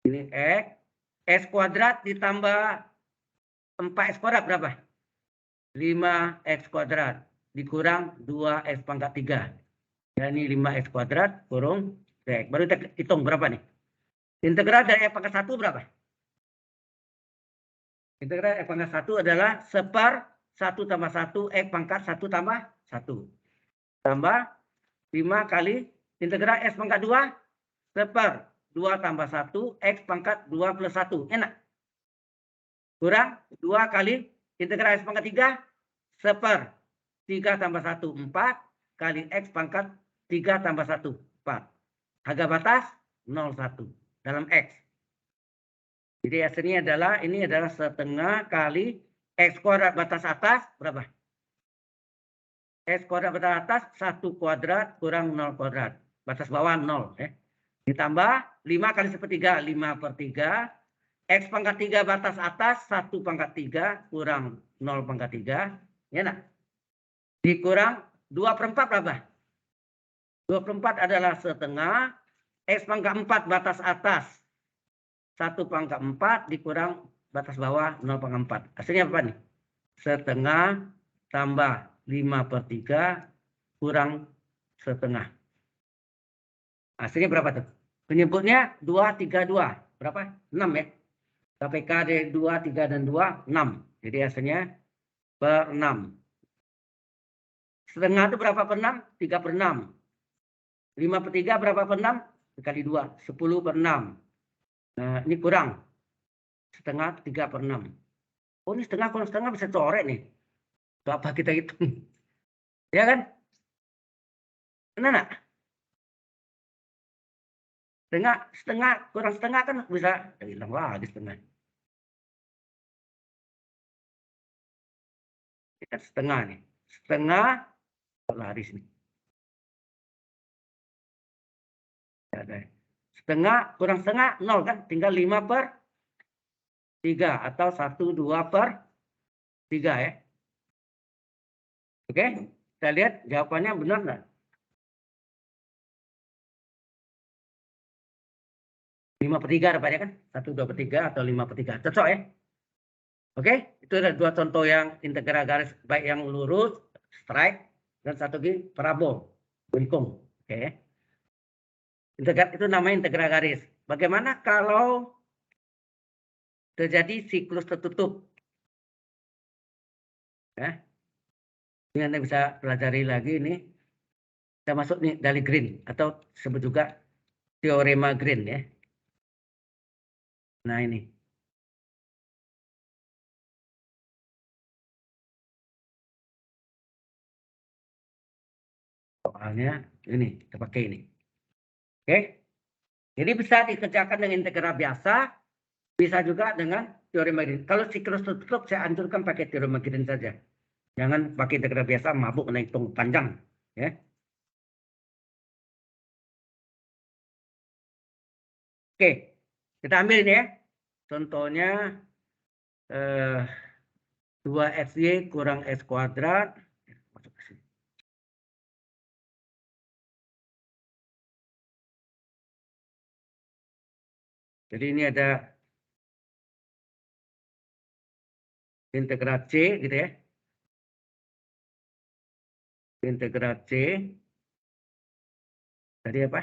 Ini X X kuadrat ditambah 4X kuadrat berapa? 5X kuadrat dikurang 2X pangkat 3. Ya, ini 5X kuadrat kurung X. Baru kita hitung berapa nih? Integral dari X pangkat 1 berapa? Integral X pangkat 1 adalah 1/1 tambah 1 X pangkat 1 tambah 1. Tambah 5 kali integral X pangkat 2 1/2 tambah 1 X pangkat 2 plus 1. Enak. Kurang 2 kali integral X pangkat 3 1/3 tambah 1 4 kali X pangkat 3 tambah 1 4. Harga batas 0,1 dalam X. Jadi hasilnya adalah ini adalah setengah kali X kuadrat batas atas berapa? X kuadrat batas atas 1 kuadrat kurang 0 kuadrat. Batas bawah 0. Ditambah 5 kali 1/3 5/3. X pangkat 3 batas atas 1 pangkat 3 kurang 0 pangkat 3. Ya nak? Dikurang 2/4 berapa? 2/4 adalah setengah X pangkat 4 batas atas 1 pangkat 4 dikurang batas bawah 0 pangkat 4. Hasilnya apa nih? Setengah tambah 5/3 kurang setengah. Hasilnya berapa tuh? Penyebutnya 232. Berapa? 6 ya. KPK dari 2, 3, dan 2, 6. Jadi hasilnya per 6. Setengah itu berapa per 6? 3/6. 5/3 berapa per 6? Dikali 2. 10/6. Nah, ini kurang. Setengah 3/6. Oh, ini setengah kurang setengah bisa coret nih. Apa kita hitung? Ya kan? Benar nggak? Setengah kurang setengah kan bisa hilang lagi setengah. Ini kan setengah nih. Setengah laris nih. Setengah kurang setengah 0 kan? Tinggal 5/3 atau 1, 2/3 ya. Oke, kita lihat jawabannya benar nggak? 5/3 dapatnya kan? 1, 2/3 atau 5/3. Cocok ya? Oke, itu ada 2 contoh yang integral garis baik yang lurus, straight, dan satu lagi parabol, bengkung. Oke. Integral itu namanya integral garis. Bagaimana kalau terjadi siklus tertutup? Ya. Ini Anda bisa pelajari lagi ini. Kita masuk nih dari Green atau disebut juga teorema Green ya. Nah ini. Soalnya ini kita pakai ini. Oke. Jadi bisa dikerjakan dengan integral biasa, bisa juga dengan teorema Green. Kalau siklus tertutup saya anjurkan pakai teorema Green saja. Jangan pakai integral biasa mabuk hitung panjang ya. Oke, kita ambil ini ya. Contohnya 2xy kurang x kuadrat. Jadi ini ada integral C gitu ya. Integral C. Tadi apa?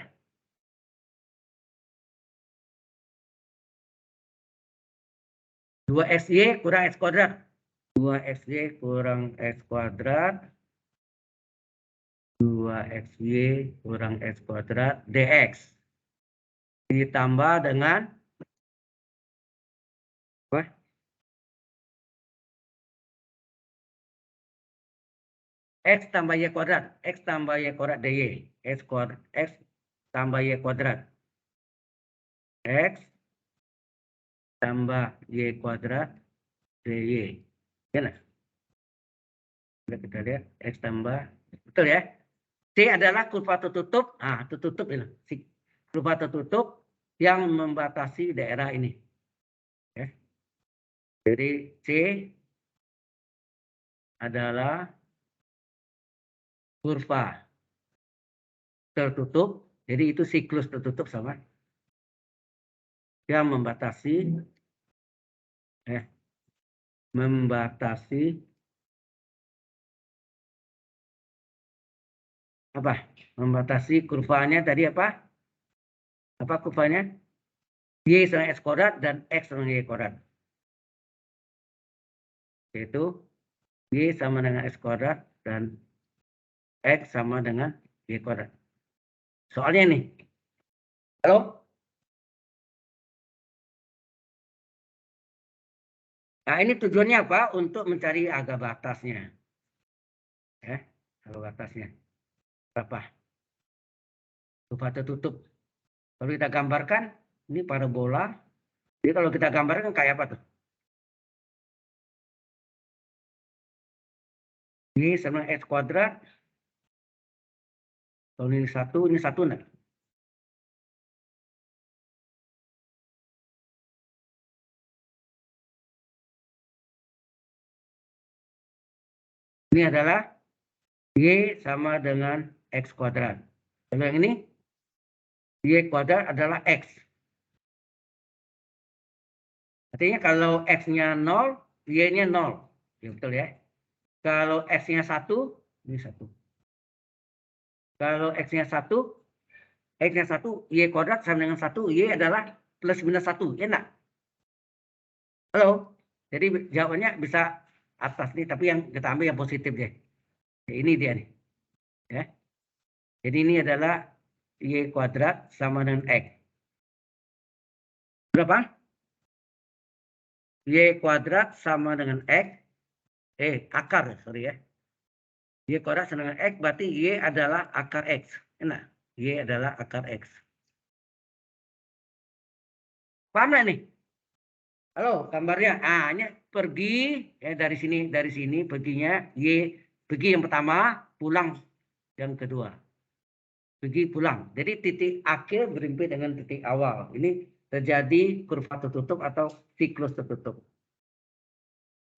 Dua xy kurang x kuadrat. 2xy kurang x kuadrat. 2xy kurang x kuadrat dx. Ditambah dengan apa? X tambah y kuadrat. X tambah y kuadrat dy. X kuadrat. X tambah y kuadrat. X tambah y kuadrat dy. Ya, kita lihat X tambah. Betul ya? C adalah kurva tertutup. Nah, tertutup ini. Kurva tertutup yang membatasi daerah ini. Ya. Jadi C adalah kurva tertutup. Jadi itu siklus tertutup sama yang membatasi Membatasi apa? Membatasi kurvanya tadi apa? Apa kurvanya? Y sama X kuadrat dan X sama Y kuadrat. Yaitu Y sama dengan X kuadrat dan X sama dengan Y kuadrat. Soalnya nih. Halo? Nah, ini tujuannya apa? Untuk mencari harga batasnya. Ya, harga batasnya. Berapa? Kurva tertutup. Kalau kita gambarkan, ini parabola. Jadi kalau kita gambarkan kayak apa tuh? Y sama X kuadrat. Kalau ini satu enggak? Ini adalah Y sama dengan X kuadrat. Kalau yang ini, Y kuadrat adalah X. Artinya kalau X-nya 0, Y-nya 0. Ya, betul ya. Kalau X-nya 1, ini 1. Kalau X-nya 1, X-nya 1, Y kuadrat sama dengan 1, Y adalah plus minus 1. Ya enggak? Halo? Jadi jawabannya bisa atas nih, tapi yang kita ambil yang positif deh. Ini dia nih. Ya. Jadi ini adalah Y kuadrat sama dengan X. Berapa? Y kuadrat sama dengan X. Akar, sorry ya. Y kuadrat sama dengan X, berarti Y adalah akar X. Enak? Y adalah akar X. Paham nggak nih? Halo, gambarnya. Ini pergi ya dari sini perginya Y, pergi yang pertama, pulang yang kedua. Pergi pulang. Jadi titik akhir berhenti dengan titik awal. Ini terjadi kurva tertutup atau siklus tertutup.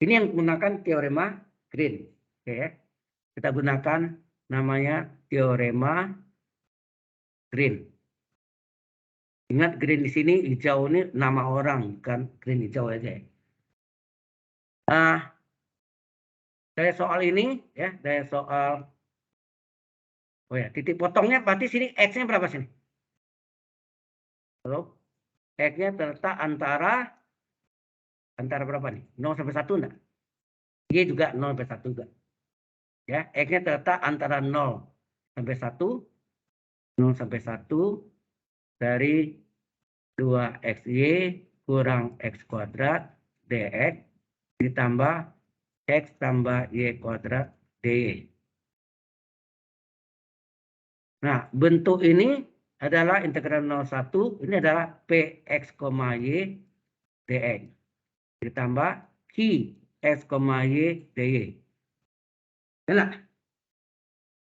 Ini yang menggunakan teorema Green. Oke ya. Kita gunakan namanya teorema Green. Ingat Green di sini hijau ini nama orang, bukan Green hijau aja. Dari soal ini ya, dari soal titik potongnya berarti sini X-nya berapa sini? Halo? X-nya terletak antara berapa nih? 0 sampai 1 enggak? Y juga 0 sampai 1 juga. Ya, X-nya terletak antara 0 sampai 1, 0 sampai 1 dari 2XY kurang X kuadrat dx ditambah X tambah Y kuadrat dy. Nah, bentuk ini adalah integral 01, ini adalah Px, Y dx ditambah Q X, Y dy. Enak?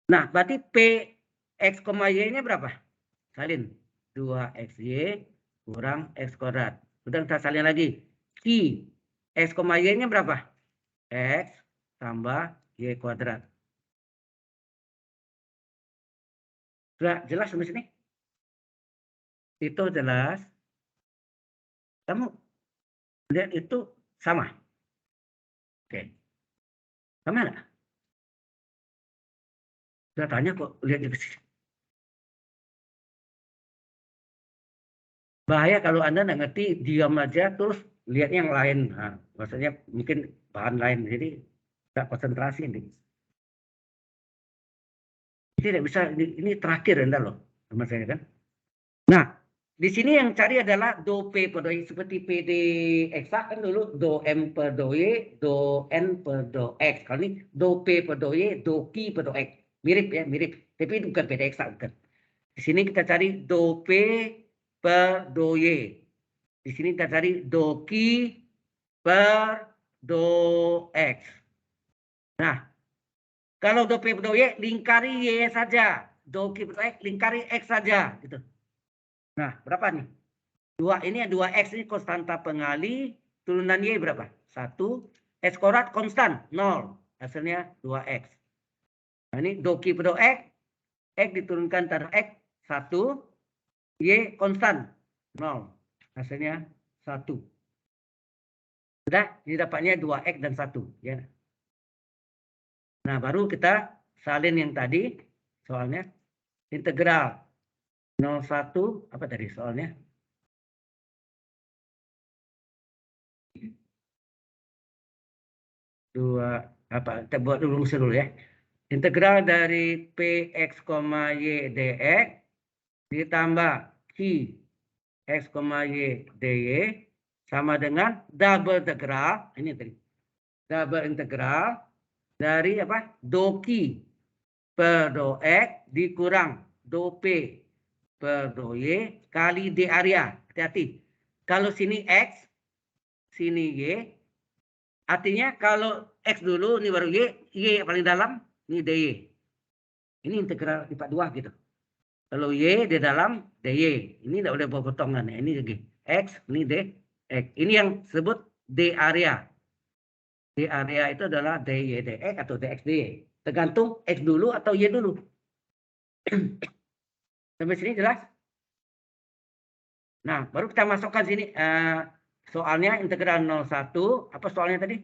Nah, berarti Px, Y-nya berapa? Salin 2XY kurang X kuadrat. Udah kita salin lagi. Q X, Y-nya berapa? X tambah Y kuadrat. Sudah jelas sampai sini? Itu jelas. Kamu lihat itu sama. Oke. Sama nggak? Saya tanya kok lihat di sini. Bahaya kalau Anda nggak ngerti, diam aja terus lihat yang lain. Nah, maksudnya mungkin bahan lain. Jadi nggak konsentrasi nih. Tidak bisa, ini terakhir Anda loh. Sama saya kan. Nah, di sini yang cari adalah do P per do Y. Seperti PD eksak kan dulu do M per do Y, do N per do X. Kali ini do P per do Y, do Q per do X. Mirip ya, mirip. Tapi itu bukan PD eksak, bukan. Di sini kita cari do P per do Y. Di sini kita cari do Q per do X. Nah, kalau do P per do Y, lingkari Y saja. Do Q per do X, lingkari X saja. Gitu. Nah, berapa nih? 2 ini 2X ini konstanta pengali, turunan Y berapa? 1. X kuadrat konstan 0. Hasilnya 2X. Nah, ini do Q per do X diturunkan terhadap X 1, Y konstan 0. Hasilnya 1. Sudah, ini dapatnya 2X dan 1. Ya. Nah, baru kita salin yang tadi soalnya. Integral 01, apa tadi soalnya? Kita buat dulu rumusnya dulu ya. Integral dari Px, Y dx ditambah Q X, Y dy sama dengan double integral, ini tadi. Double integral dari apa? Do Q per do X dikurang do P per do Y kali D area. Hati-hati. Kalau sini X, sini Y. Artinya kalau X dulu, ini baru Y paling dalam, ini DY. Ini integral lipat 2 gitu. Kalau Y di dalam, DY. Ini tidak boleh bawa potongan. Ini lagi. X, ini D, X. Ini yang disebut D area. D area itu adalah DY DX atau DX DY. Tergantung X dulu atau Y dulu. Sampai sini jelas? Nah, baru kita masukkan sini. Soalnya integral 01. Apa soalnya tadi?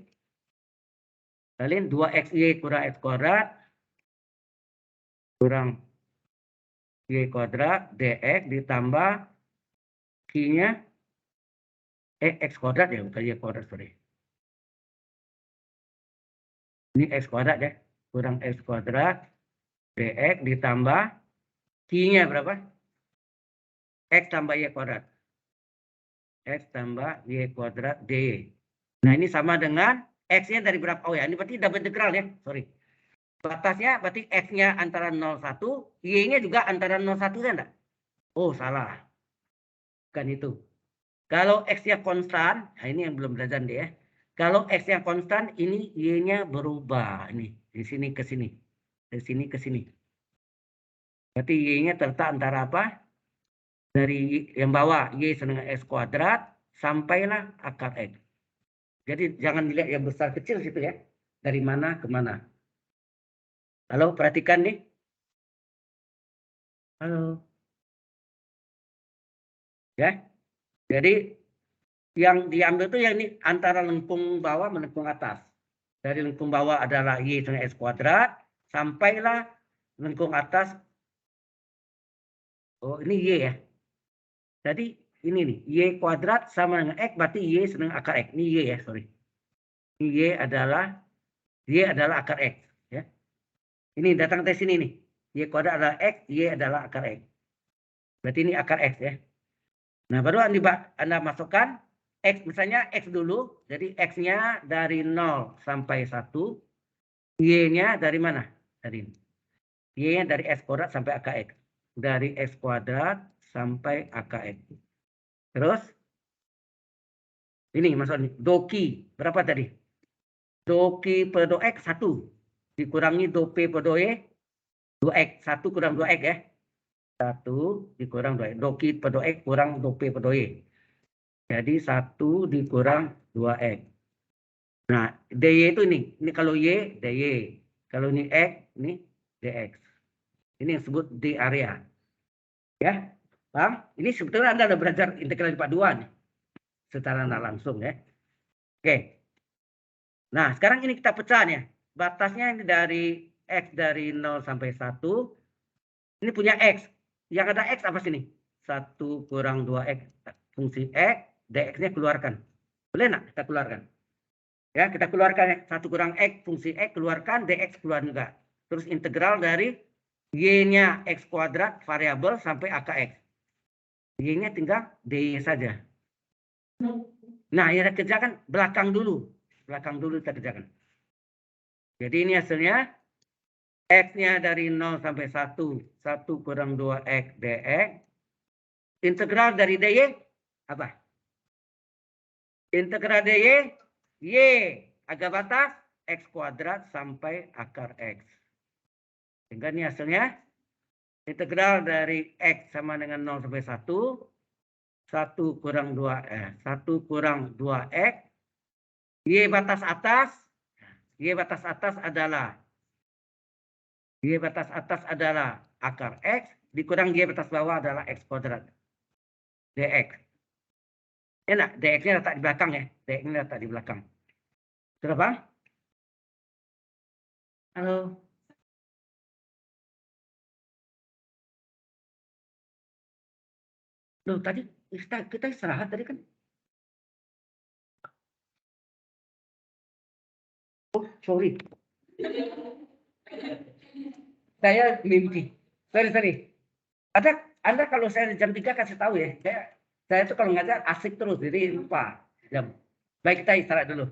Kalian 2xy kurang x kuadrat kurang y kuadrat dx ditambah q-nya x kuadrat ya, bukan y kuadrat, sorry. Ini x kuadrat ya, kurang x kuadrat dx ditambah q-nya berapa? X tambah y kuadrat. X tambah y kuadrat dy. Nah, ini sama dengan x-nya dari berapa? Oh ya, ini berarti double integral ya, sorry. Batasnya berarti x-nya antara 01, y-nya juga antara 01 kan enggak? Oh, salah. Bukan itu. Kalau x-nya konstan, nah ini yang belum belajar deh ya. Kalau x-nya konstan, ini y-nya berubah. Ini di sini ke sini. Dari sini ke sini. Berarti y-nya terletak antara apa? Dari yang bawah, y sama dengan x kuadrat, sampailah akar x. Jadi jangan dilihat yang besar kecil situ ya. Dari mana ke mana. Halo, perhatikan nih. Halo. Ya. Jadi yang diambil itu yang ini antara lengkung bawah melengkung atas. Dari lengkung bawah adalah y sama x kuadrat, sampailah lengkung atas. Oh, ini y ya. Jadi ini nih, y kuadrat sama dengan x, berarti y sama dengan akar x. Ini y ya, sorry. Ini y adalah akar x. Ya. Ini datang dari sini nih. Y kuadrat adalah x, y adalah akar x. Berarti ini akar x ya. Nah, baru Anda masukkan x, misalnya x dulu. Jadi x-nya dari 0 sampai 1. Y-nya dari mana? Dari ini. Y-nya dari x kuadrat sampai akar x. Dari x kuadrat sampai akar x. Terus ini maksudnya doki berapa tadi? Doki per do x 1 dikurangi do p per do y 2x. 1 kurang 2x ya. 1 dikurang 2x. Doki per do x kurang do p per do y. Jadi 1 dikurang 2x. Nah, dy itu ini. Ini kalau y, dy. Kalau ini x, ini dx. Ini yang disebut d area. Ya, paham? Ini sebetulnya Anda sudah belajar integral lipat 2 nih. Secara tidak langsung ya. Oke. Nah, sekarang ini kita pecah ya. Batasnya ini dari x dari 0 sampai 1. Ini punya x. Yang ada x apa sini? 1 kurang 2x. Fungsi x, dx-nya keluarkan. Boleh nggak kita keluarkan? Ya, kita keluarkan ya. 1 kurang x, fungsi x keluarkan, dx keluar juga. Terus integral dari y-nya x kuadrat variabel sampai akar x. Y-nya tinggal dy saja. Nah, yang kita kerjakan belakang dulu. Belakang dulu kita kerjakan. Jadi ini hasilnya. X-nya dari 0 sampai 1. 1 kurang 2x dx. Integral dari dy apa? Integral dy, y agak batas, x kuadrat sampai akar x. Sehingga ini hasilnya. Integral dari x sama dengan 0 sampai 1. 1 kurang 1 kurang 2x. Y batas atas. Y batas atas adalah akar x. Dikurang y batas bawah adalah x kuadrat. Dx. Enak, DX-nya letak di belakang ya. DX-nya letak di belakang. Sudah Bang? Halo. Loh, tadi kita istirahat tadi kan. Oh, sorry. Saya mimpi. Sorry. Anda kalau saya jam 3 kasih tahu ya. Saya tuh kalau ngajar asik terus, jadi lupa jam. Baik, kita istirahat dulu.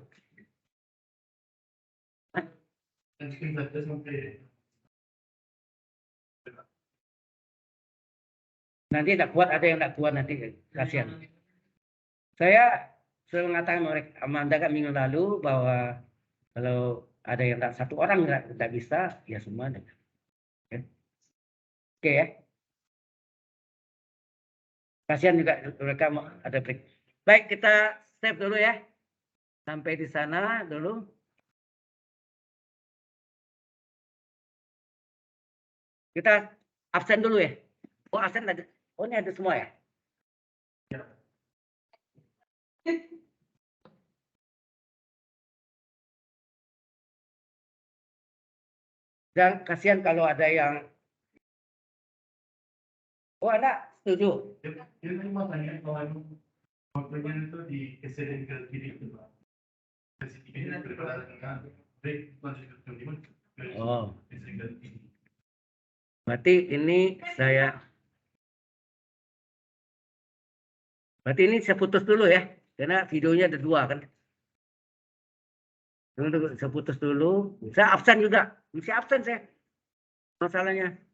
Mungkin saja sampai Nanti tidak kuat, ada yang tidak kuat nanti kasihan. Saya sudah mengatakan Amanda kan minggu lalu bahwa kalau ada yang satu orang tidak bisa, ya semua. Oke ya. Kasihan juga mereka ada break. Baik, kita save dulu ya. Sampai di sana dulu. Kita absen dulu ya. Oh, absen ada. Oh, ini ada semua ya. Dan kasihan kalau ada yang Anda setuju? Dia tadi mau tanya kalau waktunya itu di SDN ke kiri itu Pak. Ini berbeda dengan break lanjut ke jam 5. Oh. SDN ke kiri. Berarti ini saya putus dulu ya, karena videonya ada 2 kan. Saya putus dulu. Saya absen juga, masih absen saya. Masalahnya.